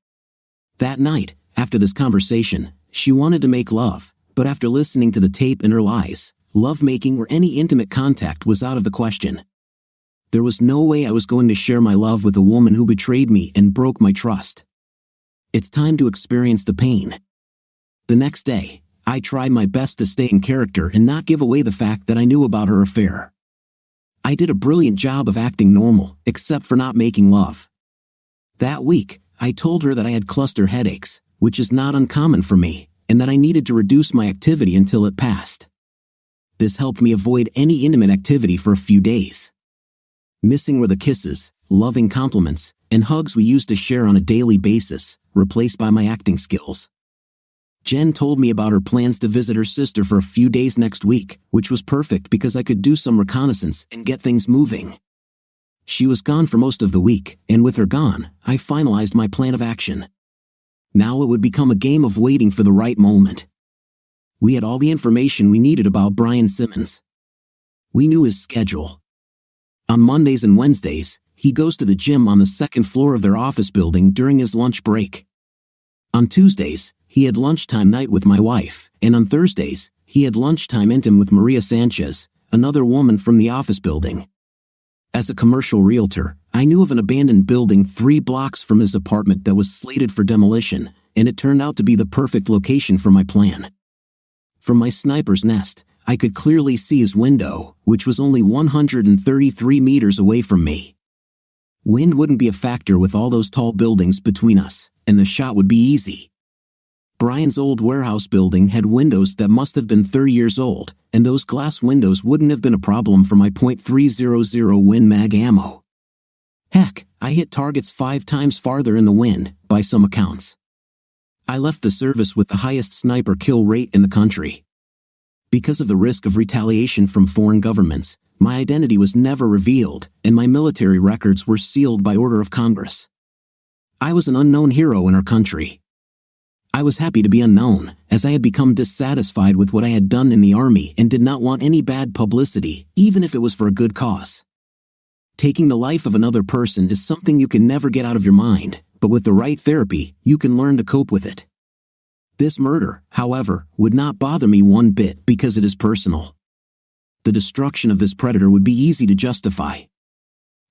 [SPEAKER 2] That night, after this conversation, she wanted to make love, but after listening to the tape and her lies, lovemaking or any intimate contact was out of the question. There was no way I was going to share my love with a woman who betrayed me and broke my trust. It's time to experience the pain. The next day, I tried my best to stay in character and not give away the fact that I knew about her affair. I did a brilliant job of acting normal, except for not making love. That week, I told her that I had cluster headaches, which is not uncommon for me, and that I needed to reduce my activity until it passed. This helped me avoid any intimate activity for a few days. Missing were the kisses, loving compliments, and hugs we used to share on a daily basis, replaced by my acting skills. Jen told me about her plans to visit her sister for a few days next week, which was perfect because I could do some reconnaissance and get things moving. She was gone for most of the week, and with her gone, I finalized my plan of action. Now it would become a game of waiting for the right moment. We had all the information we needed about Brian Simmons. We knew his schedule. On Mondays and Wednesdays, he goes to the gym on the 2nd floor of their office building during his lunch break. On Tuesdays, he had lunchtime night with my wife, and on Thursdays, he had lunchtime intim with Maria Sanchez, another woman from the office building. As a commercial realtor, I knew of an abandoned building 3 blocks from his apartment that was slated for demolition, and it turned out to be the perfect location for my plan. From my sniper's nest, I could clearly see his window, which was only 133 meters away from me. Wind wouldn't be a factor with all those tall buildings between us, and the shot would be easy. Brian's old warehouse building had windows that must have been 30 years old, and those glass windows wouldn't have been a problem for my .300 Win Mag ammo. Heck, I hit targets 5 times farther in the wind, by some accounts. I left the service with the highest sniper kill rate in the country. Because of the risk of retaliation from foreign governments, my identity was never revealed, and my military records were sealed by order of Congress. I was an unknown hero in our country. I was happy to be unknown, as I had become dissatisfied with what I had done in the army and did not want any bad publicity, even if it was for a good cause. Taking the life of another person is something you can never get out of your mind, but with the right therapy, you can learn to cope with it. This murder, however, would not bother me one bit because it is personal. The destruction of this predator would be easy to justify.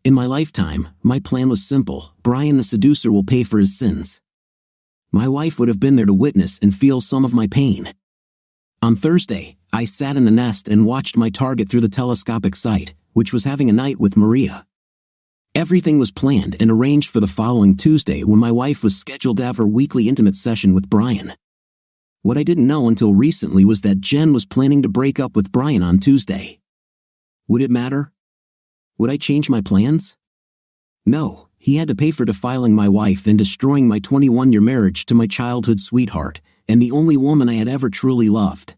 [SPEAKER 2] In my lifetime, my plan was simple: Brian the seducer will pay for his sins. My wife would have been there to witness and feel some of my pain. On Thursday, I sat in the nest and watched my target through the telescopic sight, which was having a night with Maria. Everything was planned and arranged for the following Tuesday when my wife was scheduled to have her weekly intimate session with Brian. What I didn't know until recently was that Jen was planning to break up with Brian on Tuesday. Would it matter? Would I change my plans? No, he had to pay for defiling my wife and destroying my 21-year marriage to my childhood sweetheart, and the only woman I had ever truly loved.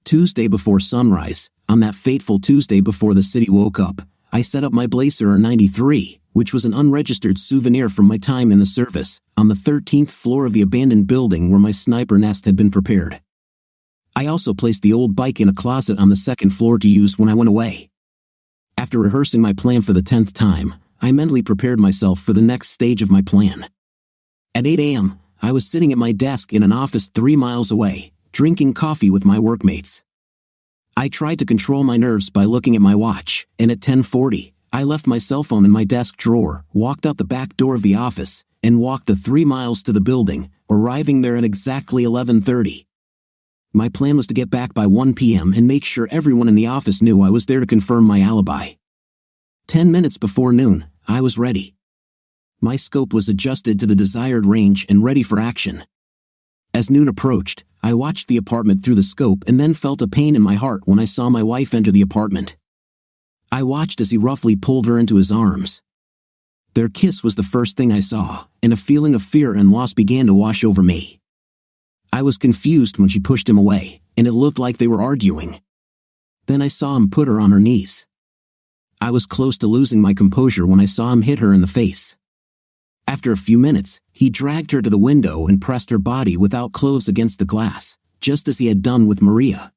[SPEAKER 2] Tuesday before sunrise, on that fateful Tuesday before the city woke up, I set up my Blazer 93, which was an unregistered souvenir from my time in the service, on the 13th floor of the abandoned building where my sniper nest had been prepared. I also placed the old bike in a closet on the 2nd floor to use when I went away. After rehearsing my plan for the 10th time, I mentally prepared myself for the next stage of my plan. At 8 a.m., I was sitting at my desk in an office 3 miles away, drinking coffee with my workmates. I tried to control my nerves by looking at my watch, and at 10:40, I left my cell phone in my desk drawer, walked out the back door of the office, and walked the 3 miles to the building, arriving there at exactly 11:30. My plan was to get back by 1 p.m. and make sure everyone in the office knew I was there to confirm my alibi. 10 minutes before noon, I was ready. My scope was adjusted to the desired range and ready for action. As noon approached, I watched the apartment through the scope and then felt a pain in my heart when I saw my wife enter the apartment. I watched as he roughly pulled her into his arms. Their kiss was the first thing I saw, and a feeling of fear and loss began to wash over me. I was confused when she pushed him away, and it looked like they were arguing. Then I saw him put her on her knees. I was close to losing my composure when I saw him hit her in the face. After a few minutes, he dragged her to the window and pressed her body without clothes against the glass, just as he had done with Maria.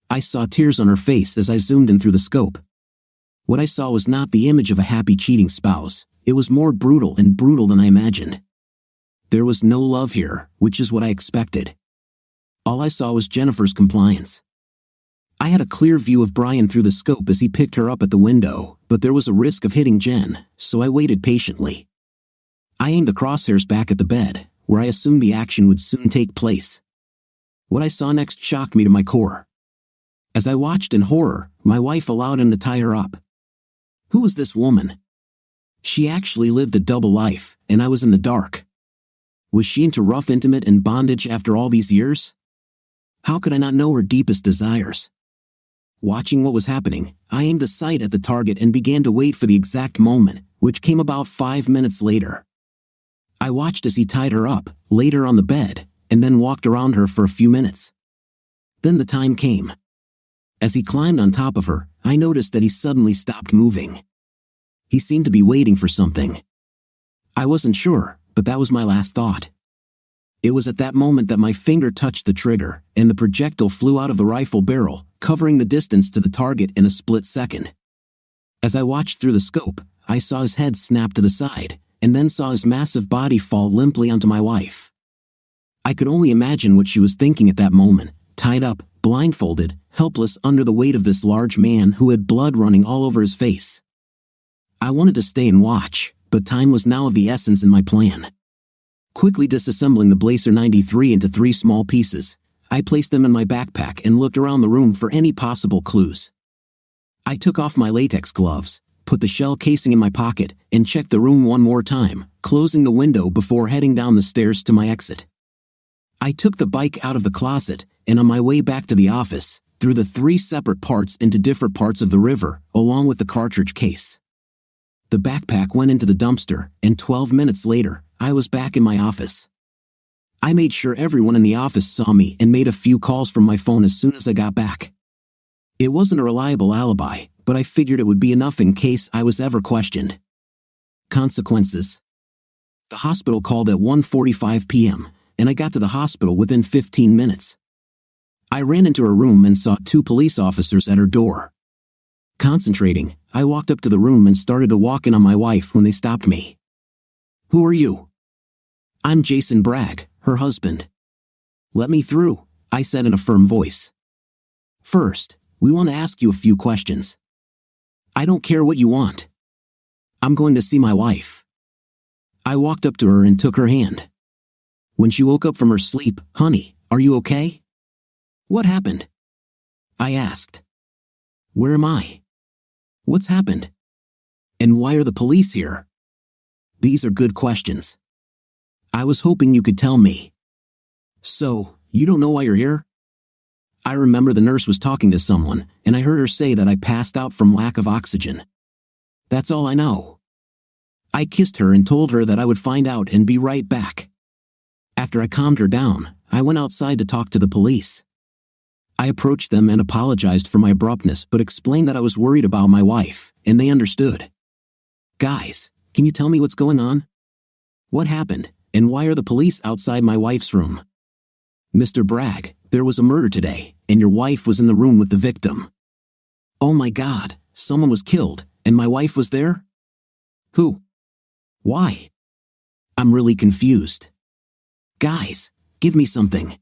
[SPEAKER 2] I saw tears on her face as I zoomed in through the scope. What I saw was not the image of a happy cheating spouse, it was more brutal than I imagined. There was no love here, which is what I expected. All I saw was Jennifer's compliance. I had a clear view of Brian through the scope as he picked her up at the window, but there was a risk of hitting Jen, so I waited patiently. I aimed the crosshairs back at the bed, where I assumed the action would soon take place. What I saw next shocked me to my core. As I watched in horror, my wife allowed him to tie her up. Who was this woman? She actually lived a double life, and I was in the dark. Was she into rough intimate and bondage after all these years? How could I not know her deepest desires? Watching what was happening, I aimed the sight at the target and began to wait for the exact moment, which came about 5 minutes later. I watched as he tied her up, laid her on the bed, and then walked around her for a few minutes. Then the time came. As he climbed on top of her, I noticed that he suddenly stopped moving. He seemed to be waiting for something. I wasn't sure, but that was my last thought. It was at that moment that my finger touched the trigger, and the projectile flew out of the rifle barrel, covering the distance to the target in a split second. As I watched through the scope, I saw his head snap to the side, and then saw his massive body fall limply onto my wife. I could only imagine what she was thinking at that moment, tied up, blindfolded, helpless under the weight of this large man who had blood running all over his face. I wanted to stay and watch, but time was now of the essence in my plan. Quickly disassembling the Blazer 93 into 3 small pieces, I placed them in my backpack and looked around the room for any possible clues. I took off my latex gloves, put the shell casing in my pocket, and checked the room one more time, closing the window before heading down the stairs to my exit. I took the bike out of the closet, and on my way back to the office, threw the 3 separate parts into different parts of the river, along with the cartridge case. The backpack went into the dumpster, and 12 minutes later, I was back in my office. I made sure everyone in the office saw me and made a few calls from my phone as soon as I got back. It wasn't a reliable alibi, but I figured it would be enough in case I was ever questioned. Consequences. The hospital called at 1:45 p.m., and I got to the hospital within 15 minutes. I ran into her room and saw 2 police officers at her door. Concentrating, I walked up to the room and started to walk in on my wife when they stopped me. "Who are you?" "I'm Jason Bragg, her husband." "Let me through," I said in a firm voice. "First, we want to ask you a few questions." "I don't care what you want. I'm going to see my wife." I walked up to her and took her hand. When she woke up from her sleep, "Honey, are you okay?" "What happened?" I asked. "Where am I? What's happened? And why are the police here?" These are good questions. I was hoping you could tell me. "So, you don't know why you're here?" I remember the nurse was talking to someone, and I heard her say that I passed out from lack of oxygen. That's all I know. I kissed her and told her that I would find out and be right back. After I calmed her down, I went outside to talk to the police. I approached them and apologized for my abruptness but explained that I was worried about my wife, and they understood. "Guys, can you tell me what's going on? What happened, and why are the police outside my wife's room?" "Mr. Bragg, there was a murder today, and your wife was in the room with the victim." "Oh my God, someone was killed, and my wife was there? Who? Why?" I'm really confused. "Guys, give me something."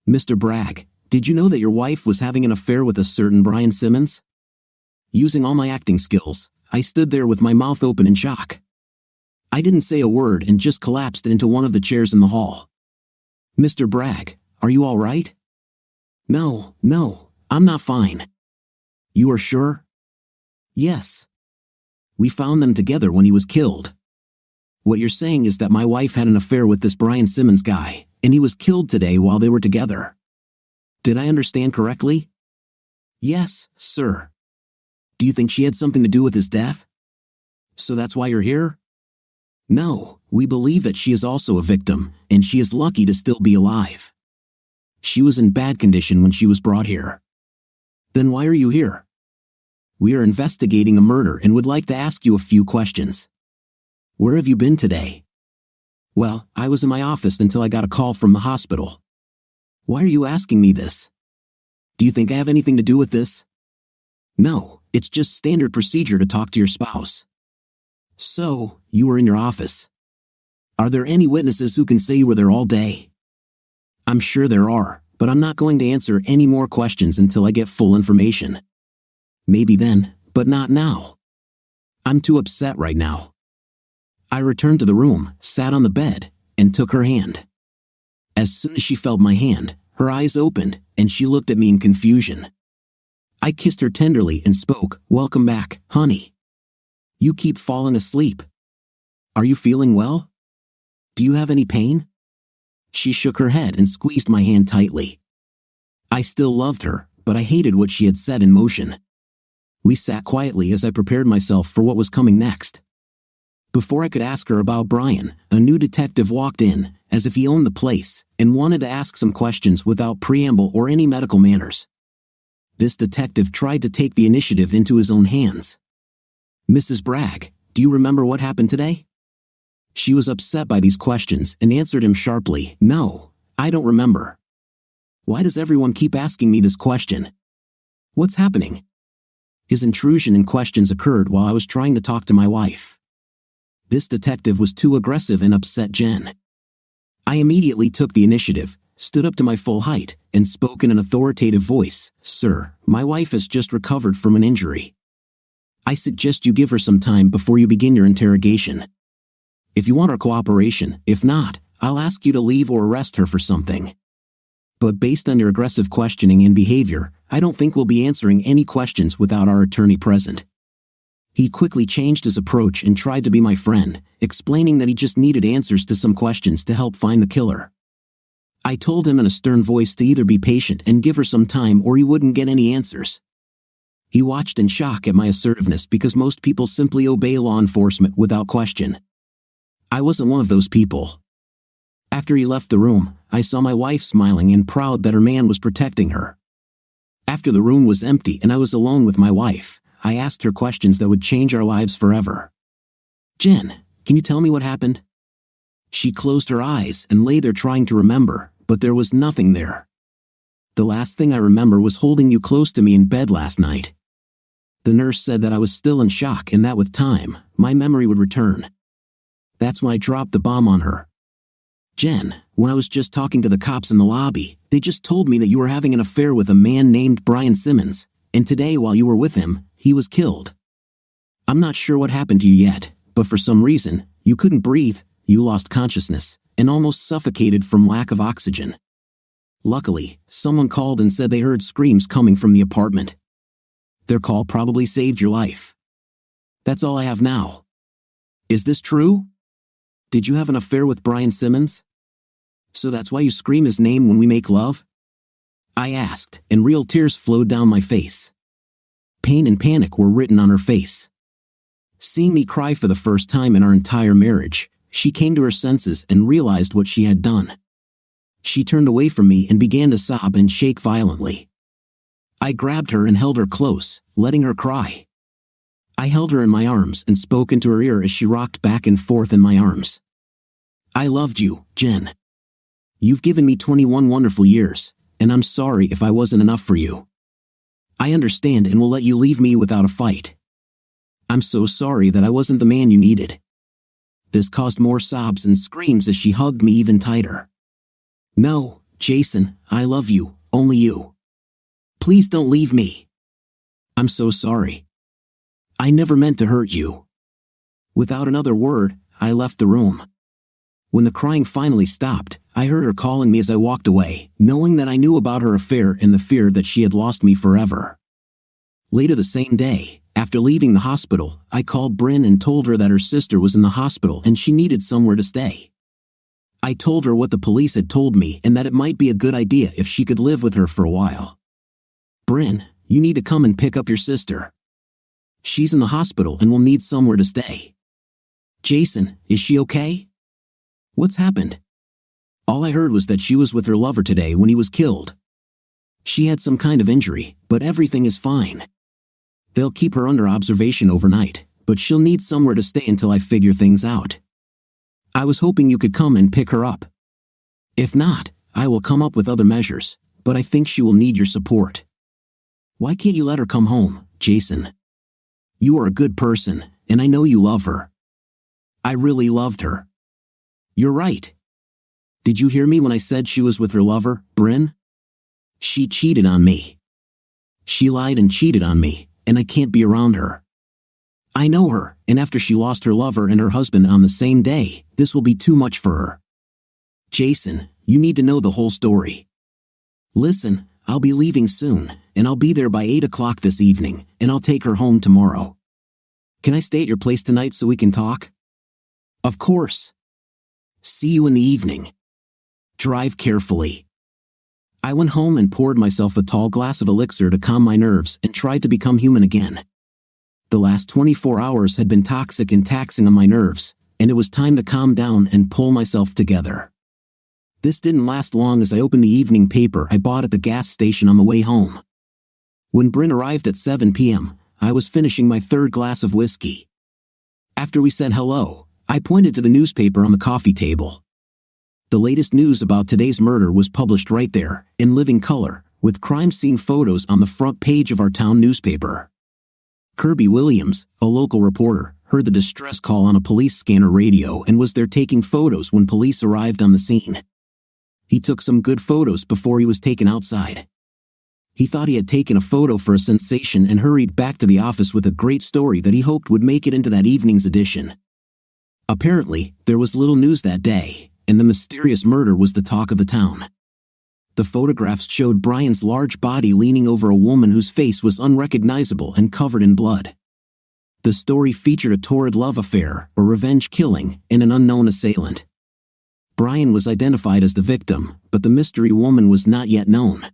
[SPEAKER 2] "Mr. Bragg, did you know that your wife was having an affair with a certain Brian Simmons?" Using all my acting skills, I stood there with my mouth open in shock. I didn't say a word and just collapsed into one of the chairs in the hall. "Mr. Bragg, are you all right?" No, I'm not fine." "You are sure?" "Yes. We found them together when he was killed." "What you're saying is that my wife had an affair with this Brian Simmons guy, and he was killed today while they were together. Did I understand correctly?" "Yes, sir." "Do you think she had something to do with his death?" "So that's why you're here?" "No, we believe that she is also a victim, and she is lucky to still be alive. She was in bad condition when she was brought here." "Then why are you here?" "We are investigating a murder and would like to ask you a few questions." "Where have you been today?" "Well, I was in my office until I got a call from the hospital." "Why are you asking me this? Do you think I have anything to do with this?" "No, it's just standard procedure to talk to your spouse." "So, you were in your office. Are there any witnesses who can say you were there all day?" "I'm sure there are, but I'm not going to answer any more questions until I get full information." "Maybe then, but not now. I'm too upset right now." I returned to the room, sat on the bed, and took her hand. As soon as she felt my hand, her eyes opened, and she looked at me in confusion. I kissed her tenderly and spoke, "Welcome back, honey. You keep falling asleep. Are you feeling well? Do you have any pain?" She shook her head and squeezed my hand tightly. I still loved her, but I hated what she had set in motion. We sat quietly as I prepared myself for what was coming next. Before I could ask her about Brian, a new detective walked in, as if he owned the place, and wanted to ask some questions without preamble or any medical manners. This detective tried to take the initiative into his own hands. "Mrs. Bragg, do you remember what happened today?" She was upset by these questions and answered him sharply, "No, I don't remember." "Why does everyone keep asking me this question? What's happening?" His intrusion and questions occurred while I was trying to talk to my wife. This detective was too aggressive and upset Jen. I immediately took the initiative, stood up to my full height, and spoke in an authoritative voice. "Sir, my wife has just recovered from an injury. I suggest you give her some time before you begin your interrogation. If you want our cooperation, if not, I'll ask you to leave or arrest her for something. But based on your aggressive questioning and behavior, I don't think we'll be answering any questions without our attorney present." He quickly changed his approach and tried to be my friend, explaining that he just needed answers to some questions to help find the killer. I told him in a stern voice to either be patient and give her some time or he wouldn't get any answers. He watched in shock at my assertiveness because most people simply obey law enforcement without question. I wasn't one of those people. After he left the room, I saw my wife smiling and proud that her man was protecting her. After the room was empty and I was alone with my wife, I asked her questions that would change our lives forever. "Jen, can you tell me what happened?" She closed her eyes and lay there trying to remember, but there was nothing there. "The last thing I remember was holding you close to me in bed last night." The nurse said that I was still in shock and that with time, my memory would return. That's when I dropped the bomb on her. "Jen, when I was just talking to the cops in the lobby, they just told me that you were having an affair with a man named Brian Simmons, and today while you were with him, he was killed. I'm not sure what happened to you yet, but for some reason, you couldn't breathe, you lost consciousness, and almost suffocated from lack of oxygen. Luckily, someone called and said they heard screams coming from the apartment. Their call probably saved your life. That's all I have now. Is this true? Did you have an affair with Brian Simmons? So that's why you scream his name when we make love?" I asked, and real tears flowed down my face. Pain and panic were written on her face. Seeing me cry for the first time in our entire marriage, she came to her senses and realized what she had done. She turned away from me and began to sob and shake violently. I grabbed her and held her close, letting her cry. I held her in my arms and spoke into her ear as she rocked back and forth in my arms. "I loved you, Jen. You've given me 21 wonderful years, and I'm sorry if I wasn't enough for you. I understand and will let you leave me without a fight. I'm so sorry that I wasn't the man you needed." This caused more sobs and screams as she hugged me even tighter. "No, Jason, I love you, only you. Please don't leave me. I'm so sorry. I never meant to hurt you." Without another word, I left the room. When the crying finally stopped, I heard her calling me as I walked away, knowing that I knew about her affair and the fear that she had lost me forever. Later the same day, after leaving the hospital, I called Bryn and told her that her sister was in the hospital and she needed somewhere to stay. I told her what the police had told me and that it might be a good idea if she could live with her for a while. "Bryn, you need to come and pick up your sister. She's in the hospital and will need somewhere to stay." "Jason, is she okay? What's happened?" All I heard was that she was with her lover today when he was killed. She had some kind of injury, but everything is fine. They'll keep her under observation overnight, but she'll need somewhere to stay until I figure things out. I was hoping you could come and pick her up. If not, I will come up with other measures, but I think she will need your support. Why can't you let her come home, Jason? You are a good person, and I know you love her. I really loved her. You're right. Did you hear me when I said she was with her lover, Bryn? She cheated on me. She lied and cheated on me, and I can't be around her. I know her, and after she lost her lover and her husband on the same day, this will be too much for her. Jason, you need to know the whole story. Listen, I'll be leaving soon, and I'll be there by 8 o'clock this evening, and I'll take her home tomorrow. Can I stay at your place tonight so we can talk? Of course. See you in the evening. Drive carefully. I went home and poured myself a tall glass of elixir to calm my nerves and tried to become human again. The last 24 hours had been toxic and taxing on my nerves, and it was time to calm down and pull myself together. This didn't last long as I opened the evening paper I bought at the gas station on the way home. When Bryn arrived at 7 p.m., I was finishing my third glass of whiskey. After we said hello, I pointed to the newspaper on the coffee table. The latest news about today's murder was published right there, in living color, with crime scene photos on the front page of our town newspaper. Kirby Williams, a local reporter, heard the distress call on a police scanner radio and was there taking photos when police arrived on the scene. He took some good photos before he was taken outside. He thought he had taken a photo for a sensation and hurried back to the office with a great story that he hoped would make it into that evening's edition. Apparently, there was little news that day, and the mysterious murder was the talk of the town. The photographs showed Brian's large body leaning over a woman whose face was unrecognizable and covered in blood. The story featured a torrid love affair, a revenge killing, and an unknown assailant. Brian was identified as the victim, but the mystery woman was not yet known.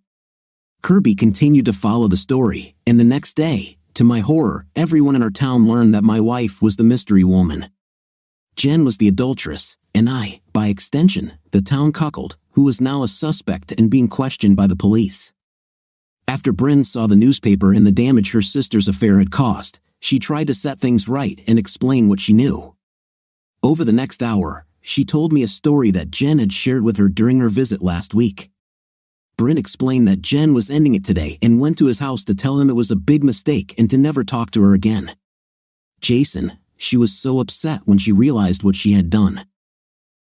[SPEAKER 2] Kirby continued to follow the story, and the next day, to my horror, everyone in our town learned that my wife was the mystery woman. Jen was the adulteress, and I, by extension, the town cuckold, who was now a suspect and being questioned by the police. After Bryn saw the newspaper and the damage her sister's affair had caused, she tried to set things right and explain what she knew. Over the next hour, she told me a story that Jen had shared with her during her visit last week. Bryn explained that Jen was ending it today and went to his house to tell him it was a big mistake and to never talk to her again. Jason, she was so upset when she realized what she had done.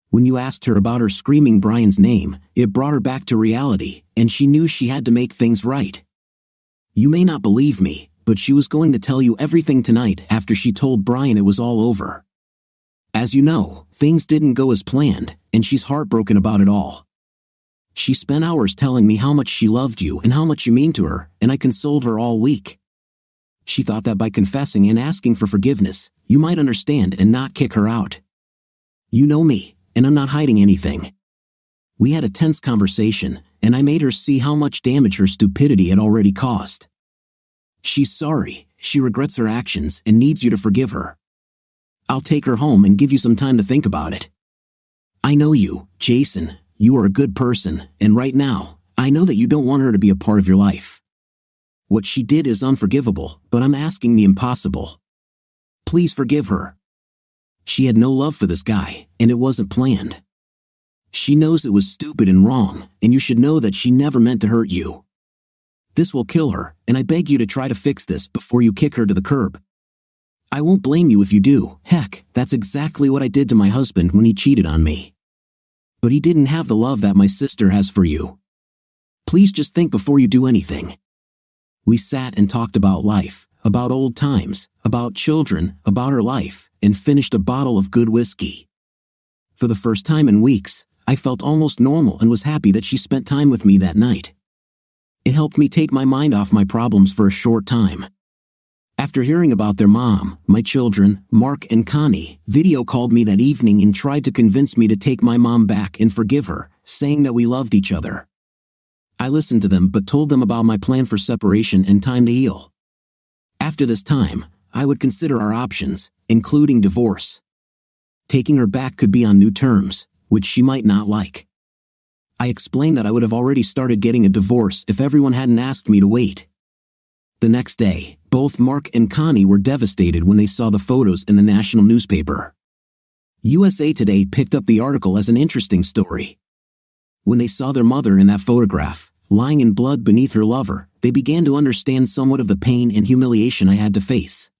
[SPEAKER 2] When you asked her about her screaming Brian's name, it brought her back to reality, and she knew she had to make things right. You may not believe me, but she was going to tell you everything tonight after she told Brian it was all over. As you know, things didn't go as planned, and she's heartbroken about it all. She spent hours telling me how much she loved you and how much you mean to her, and I consoled her all week. She thought that by confessing and asking for forgiveness, you might understand and not kick her out. You know me, and I'm not hiding anything. We had a tense conversation, and I made her see how much damage her stupidity had already caused. She's sorry, she regrets her actions and needs you to forgive her. I'll take her home and give you some time to think about it. I know you, Jason. You are a good person, and right now, I know that you don't want her to be a part of your life. What she did is unforgivable, but I'm asking the impossible. Please forgive her. She had no love for this guy, and it wasn't planned. She knows it was stupid and wrong, and you should know that she never meant to hurt you. This will kill her, and I beg you to try to fix this before you kick her to the curb. I won't blame you if you do. Heck, that's exactly what I did to my husband when he cheated on me. But he didn't have the love that my sister has for you. Please just think before you do anything. We sat and talked about life, about old times, about children, about her life, and finished a bottle of good whiskey. For the first time in weeks, I felt almost normal and was happy that she spent time with me that night. It helped me take my mind off my problems for a short time. After hearing about their mom, my children, Mark and Connie, video called me that evening and tried to convince me to take my mom back and forgive her, saying that we loved each other. I listened to them but told them about my plan for separation and time to heal. After this time, I would consider our options, including divorce. Taking her back could be on new terms, which she might not like. I explained that I would have already started getting a divorce if everyone hadn't asked me to wait. The next day, both Mark and Connie were devastated when they saw the photos in the national newspaper. USA Today picked up the article as an interesting story. When they saw their mother in that photograph, lying in blood beneath her lover, they began to understand somewhat of the pain and humiliation I had to face.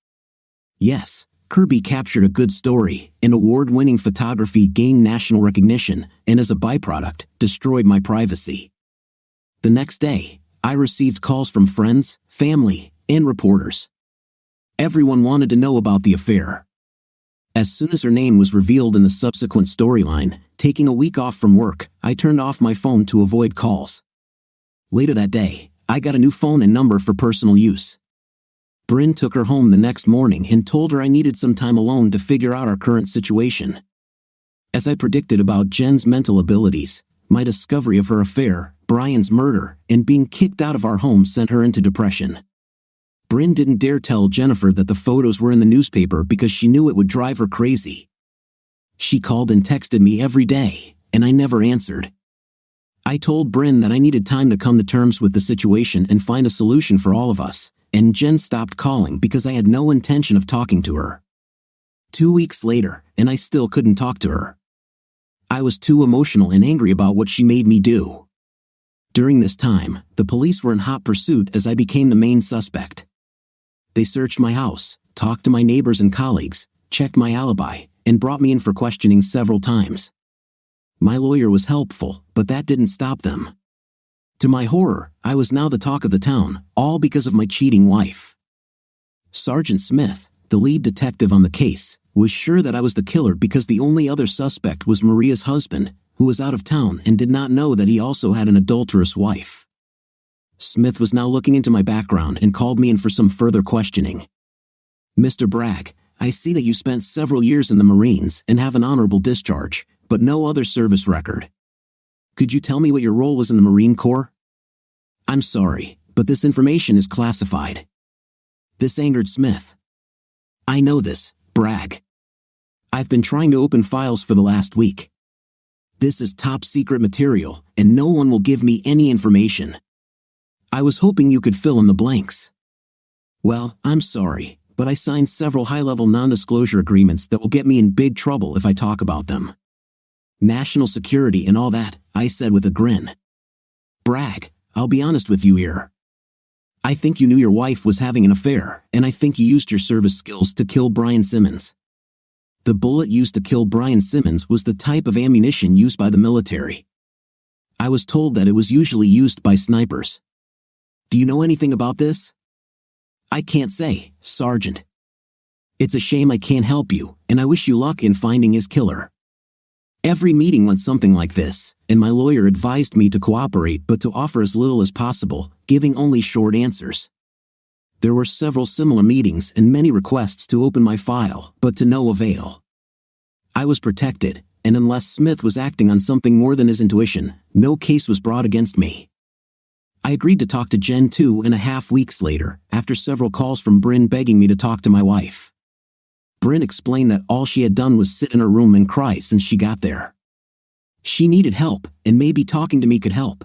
[SPEAKER 2] Yes, Kirby captured a good story, and award-winning photography gained national recognition, and as a byproduct, destroyed my privacy. The next day, I received calls from friends, family, and reporters. Everyone wanted to know about the affair. As soon as her name was revealed in the subsequent storyline, taking a week off from work, I turned off my phone to avoid calls. Later that day, I got a new phone and number for personal use. Bryn took her home the next morning and told her I needed some time alone to figure out our current situation. As I predicted about Jen's mental abilities, my discovery of her affair, Brian's murder, and being kicked out of our home sent her into depression. Bryn didn't dare tell Jennifer that the photos were in the newspaper because she knew it would drive her crazy. She called and texted me every day, and I never answered. I told Bryn that I needed time to come to terms with the situation and find a solution for all of us, and Jen stopped calling because I had no intention of talking to her. 2 weeks later, and I still couldn't talk to her. I was too emotional and angry about what she made me do. During this time, the police were in hot pursuit as I became the main suspect. They searched my house, talked to my neighbors and colleagues, checked my alibi, and brought me in for questioning several times. My lawyer was helpful, but that didn't stop them. To my horror, I was now the talk of the town, all because of my cheating wife. Sergeant Smith, the lead detective on the case, was sure that I was the killer because the only other suspect was Maria's husband, who was out of town and did not know that he also had an adulterous wife. Smith was now looking into my background and called me in for some further questioning. "Mr. Bragg, I see that you spent several years in the Marines and have an honorable discharge, but no other service record. Could you tell me what your role was in the Marine Corps?" "I'm sorry, but this information is classified." This angered Smith. "I know this, Bragg. I've been trying to open files for the last week. This is top secret material, and no one will give me any information. I was hoping you could fill in the blanks." "Well, I'm sorry, but I signed several high-level non-disclosure agreements that will get me in big trouble if I talk about them. National security and all that," I said with a grin. "Bragg, I'll be honest with you here. I think you knew your wife was having an affair, and I think you used your service skills to kill Brian Simmons. The bullet used to kill Brian Simmons was the type of ammunition used by the military. I was told that it was usually used by snipers. Do you know anything about this?" "I can't say, Sergeant. It's a shame I can't help you, and I wish you luck in finding his killer. Every meeting went something like this, and my lawyer advised me to cooperate but to offer as little as possible, giving only short answers. There were several similar meetings and many requests to open my file, but to no avail. I was protected, and unless Smith was acting on something more than his intuition, no case was brought against me. I agreed to talk to Jen 2.5 weeks later, after several calls from Bryn begging me to talk to my wife. Bryn explained that all she had done was sit in her room and cry since she got there. She needed help, and maybe talking to me could help.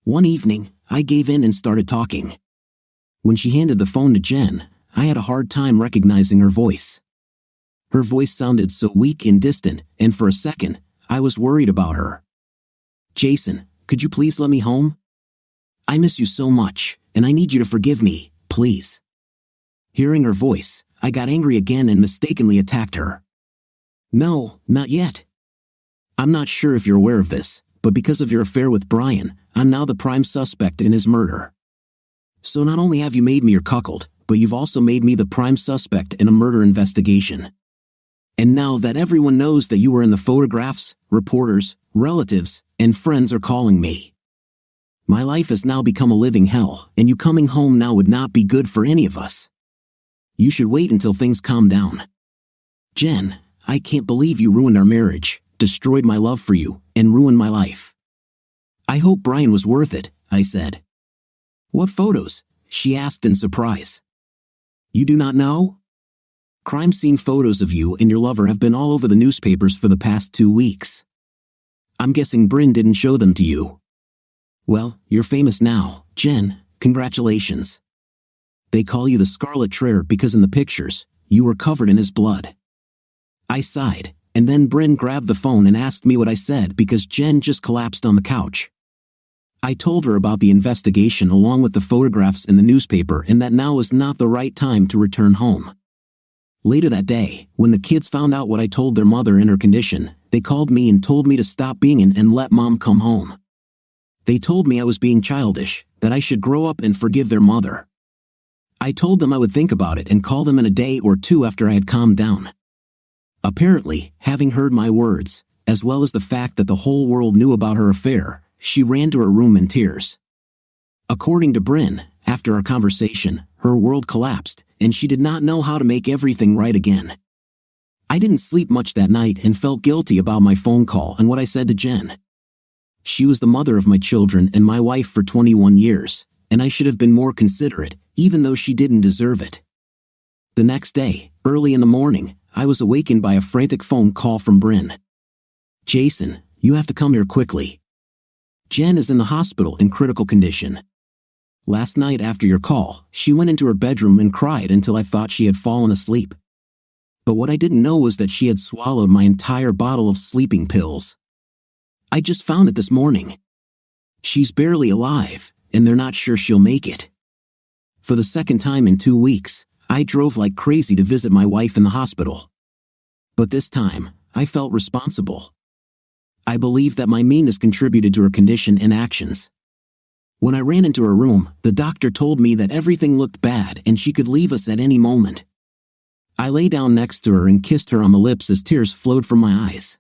[SPEAKER 2] One evening, I gave in and started talking. When she handed the phone to Jen, I had a hard time recognizing her voice. Her voice sounded so weak and distant, and for a second, I was worried about her. "Jason, could you please let me home? I miss you so much, and I need you to forgive me, please." Hearing her voice, I got angry again and mistakenly attacked her. "No, not yet. I'm not sure if you're aware of this, but because of your affair with Brian, I'm now the prime suspect in his murder. So not only have you made me your cuckold, but you've also made me the prime suspect in a murder investigation. And now that everyone knows that you were in the photographs, reporters, relatives, and friends are calling me. My life has now become a living hell, and you coming home now would not be good for any of us. You should wait until things calm down. Jen, I can't believe you ruined our marriage, destroyed my love for you, and ruined my life. I hope Brian was worth it," I said. "What photos?" she asked in surprise. "You do not know? Crime scene photos of you and your lover have been all over the newspapers for the past 2 weeks. I'm guessing Bryn didn't show them to you. Well, you're famous now, Jen, congratulations. They call you the Scarlet Treasure because in the pictures, you were covered in his blood." I sighed, and then Bryn grabbed the phone and asked me what I said because Jen just collapsed on the couch. I told her about the investigation along with the photographs in the newspaper and that now was not the right time to return home. Later that day, when the kids found out what I told their mother in her condition, they called me and told me to stop being in and let Mom come home. They told me I was being childish, that I should grow up and forgive their mother. I told them I would think about it and call them in a day or two after I had calmed down. Apparently, having heard my words, as well as the fact that the whole world knew about her affair, she ran to her room in tears. According to Bryn, after our conversation, her world collapsed, and she did not know how to make everything right again. I didn't sleep much that night and felt guilty about my phone call and what I said to Jen. She was the mother of my children and my wife for 21 years, and I should have been more considerate, even though she didn't deserve it. The next day, early in the morning, I was awakened by a frantic phone call from Bryn. "Jason, you have to come here quickly. Jen is in the hospital in critical condition. Last night after your call, she went into her bedroom and cried until I thought she had fallen asleep. But what I didn't know was that she had swallowed my entire bottle of sleeping pills. I just found it this morning. She's barely alive, and they're not sure she'll make it." For the second time in 2 weeks, I drove like crazy to visit my wife in the hospital. But this time, I felt responsible. I believed that my meanness contributed to her condition and actions. When I ran into her room, the doctor told me that everything looked bad and she could leave us at any moment. I lay down next to her and kissed her on the lips as tears flowed from my eyes.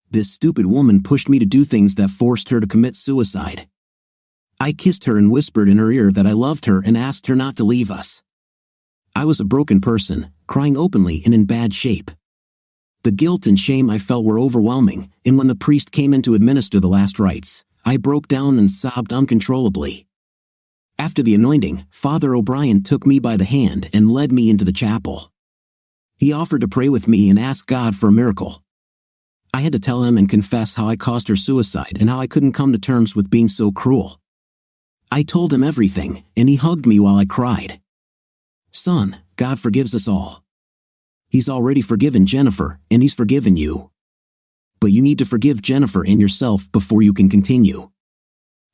[SPEAKER 2] This stupid woman pushed me to do things that forced her to commit suicide. I kissed her and whispered in her ear that I loved her and asked her not to leave us. I was a broken person, crying openly and in bad shape. The guilt and shame I felt were overwhelming, and when the priest came in to administer the last rites, I broke down and sobbed uncontrollably. After the anointing, Father O'Brien took me by the hand and led me into the chapel. He offered to pray with me and ask God for a miracle. I had to tell him and confess how I caused her suicide and how I couldn't come to terms with being so cruel. I told him everything, and he hugged me while I cried. Son, God forgives us all. He's already forgiven Jennifer, and he's forgiven you. But you need to forgive Jennifer and yourself before you can continue.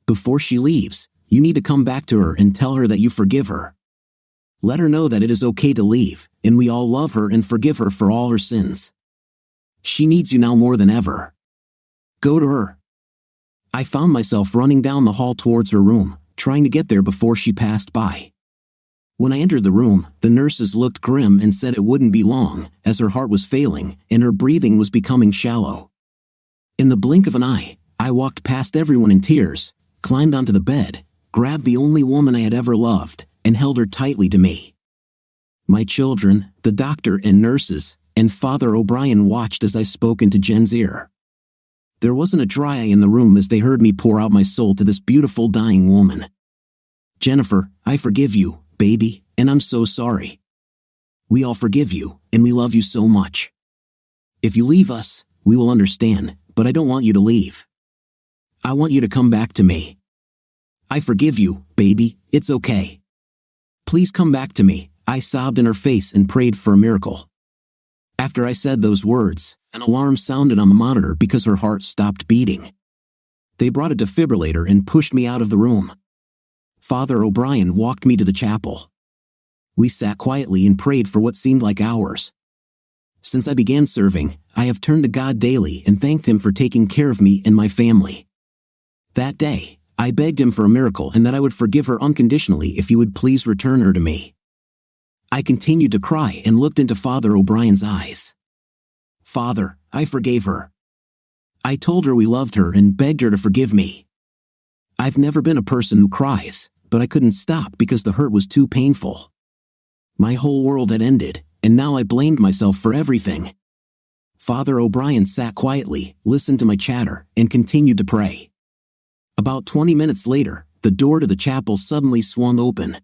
[SPEAKER 2] Before she leaves, you need to come back to her and tell her that you forgive her. Let her know that it is okay to leave, and we all love her and forgive her for all her sins. She needs you now more than ever. Go to her. I found myself running down the hall towards her room, trying to get there before she passed by. When I entered the room, the nurses looked grim and said it wouldn't be long, as her heart was failing and her breathing was becoming shallow. In the blink of an eye, I walked past everyone in tears, climbed onto the bed, grabbed the only woman I had ever loved, and held her tightly to me. My children, the doctor and nurses, and Father O'Brien watched as I spoke into Jen's ear. There wasn't a dry eye in the room as they heard me pour out my soul to this beautiful dying woman. Jennifer, I forgive you, baby, and I'm so sorry. We all forgive you, and we love you so much. If you leave us, we will understand, but I don't want you to leave. I want you to come back to me. I forgive you, baby, it's okay. Please come back to me, I sobbed in her face and prayed for a miracle. After I said those words, an alarm sounded on the monitor because her heart stopped beating. They brought a defibrillator and pushed me out of the room. Father O'Brien walked me to the chapel. We sat quietly and prayed for what seemed like hours. Since I began serving, I have turned to God daily and thanked Him for taking care of me and my family. That day, I begged Him for a miracle and that I would forgive her unconditionally if He would please return her to me. I continued to cry and looked into Father O'Brien's eyes. Father, I forgave her. I told her we loved her and begged her to forgive me. I've never been a person who cries, but I couldn't stop because the hurt was too painful. My whole world had ended, and now I blamed myself for everything. Father O'Brien sat quietly, listened to my chatter, and continued to pray. About 20 minutes later, the door to the chapel suddenly swung open.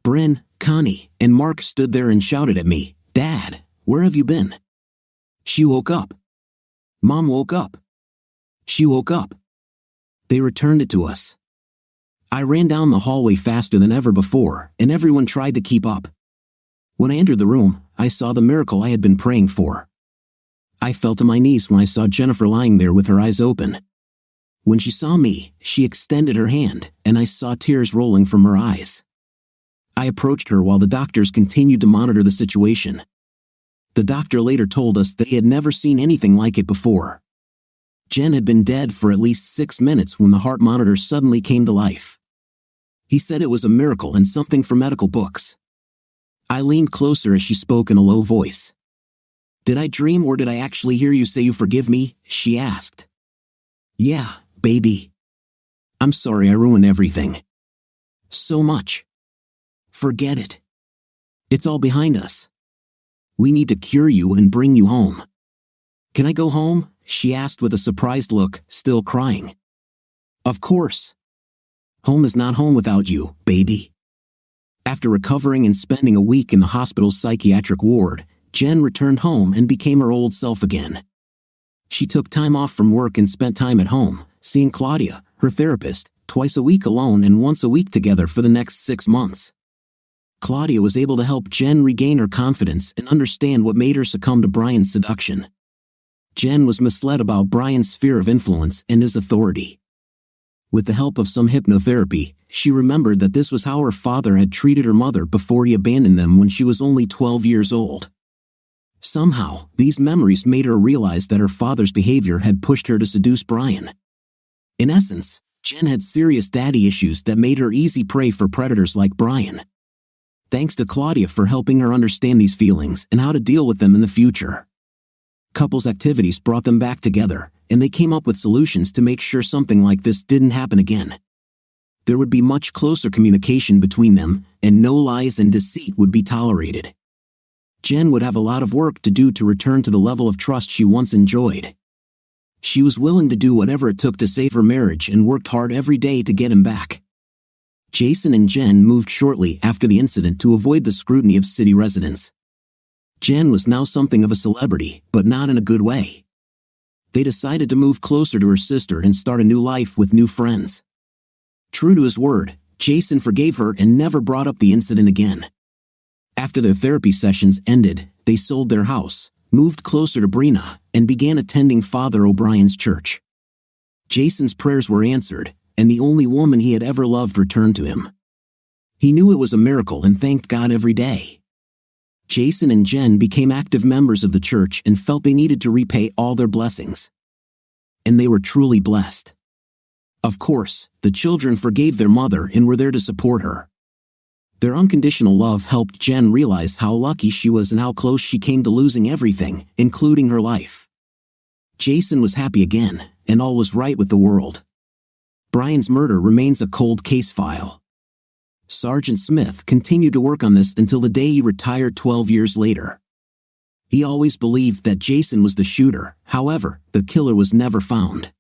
[SPEAKER 2] Bryn, Connie, and Mark stood there and shouted at me, "Dad, where have you been?" She woke up. Mom woke up. She woke up. They returned it to us. I ran down the hallway faster than ever before, and everyone tried to keep up. When I entered the room, I saw the miracle I had been praying for. I fell to my knees when I saw Jennifer lying there with her eyes open. When she saw me, she extended her hand, and I saw tears rolling from her eyes. I approached her while the doctors continued to monitor the situation. The doctor later told us that he had never seen anything like it before. Jen had been dead for at least 6 minutes when the heart monitor suddenly came to life. He said it was a miracle and something from medical books. I leaned closer as she spoke in a low voice. "Did I dream or did I actually hear you say you forgive me?" she asked. "Yeah, baby. I'm sorry I ruined everything. So much. Forget it. It's all behind us. We need to cure you and bring you home." "Can I go home?" she asked with a surprised look, still crying. "Of course. Home is not home without you, baby." After recovering and spending a week in the hospital's psychiatric ward, Jen returned home and became her old self again. She took time off from work and spent time at home, seeing Claudia, her therapist, twice a week alone and once a week together for the next 6 months. Claudia was able to help Jen regain her confidence and understand what made her succumb to Brian's seduction. Jen was misled about Brian's sphere of influence and his authority. With the help of some hypnotherapy, she remembered that this was how her father had treated her mother before he abandoned them when she was only 12 years old. Somehow, these memories made her realize that her father's behavior had pushed her to seduce Brian. In essence, Jen had serious daddy issues that made her easy prey for predators like Brian. Thanks to Claudia for helping her understand these feelings and how to deal with them in the future. Couples activities brought them back together, and they came up with solutions to make sure something like this didn't happen again. There would be much closer communication between them, and no lies and deceit would be tolerated. Jen would have a lot of work to do to return to the level of trust she once enjoyed. She was willing to do whatever it took to save her marriage and worked hard every day to get him back. Jason and Jen moved shortly after the incident to avoid the scrutiny of city residents. Jen was now something of a celebrity, but not in a good way. They decided to move closer to her sister and start a new life with new friends. True to his word, Jason forgave her and never brought up the incident again. After their therapy sessions ended, they sold their house, moved closer to Brina, and began attending Father O'Brien's church. Jason's prayers were answered, and the only woman he had ever loved returned to him. He knew it was a miracle and thanked God every day. Jason and Jen became active members of the church and felt they needed to repay all their blessings. And they were truly blessed. Of course, the children forgave their mother and were there to support her. Their unconditional love helped Jen realize how lucky she was and how close she came to losing everything, including her life. Jason was happy again, and all was right with the world. Brian's murder remains a cold case file. Sergeant Smith continued to work on this until the day he retired 12 years later. He always believed that Jason was the shooter, however, the killer was never found.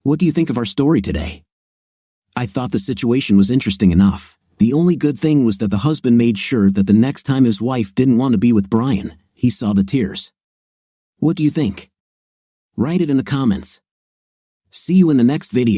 [SPEAKER 2] What do you think of our story today? I thought the situation was interesting enough. The only good thing was that the husband made sure that the next time his wife didn't want to be with Brian, he saw the tears. What do you think? Write it in the comments. See you in the next video.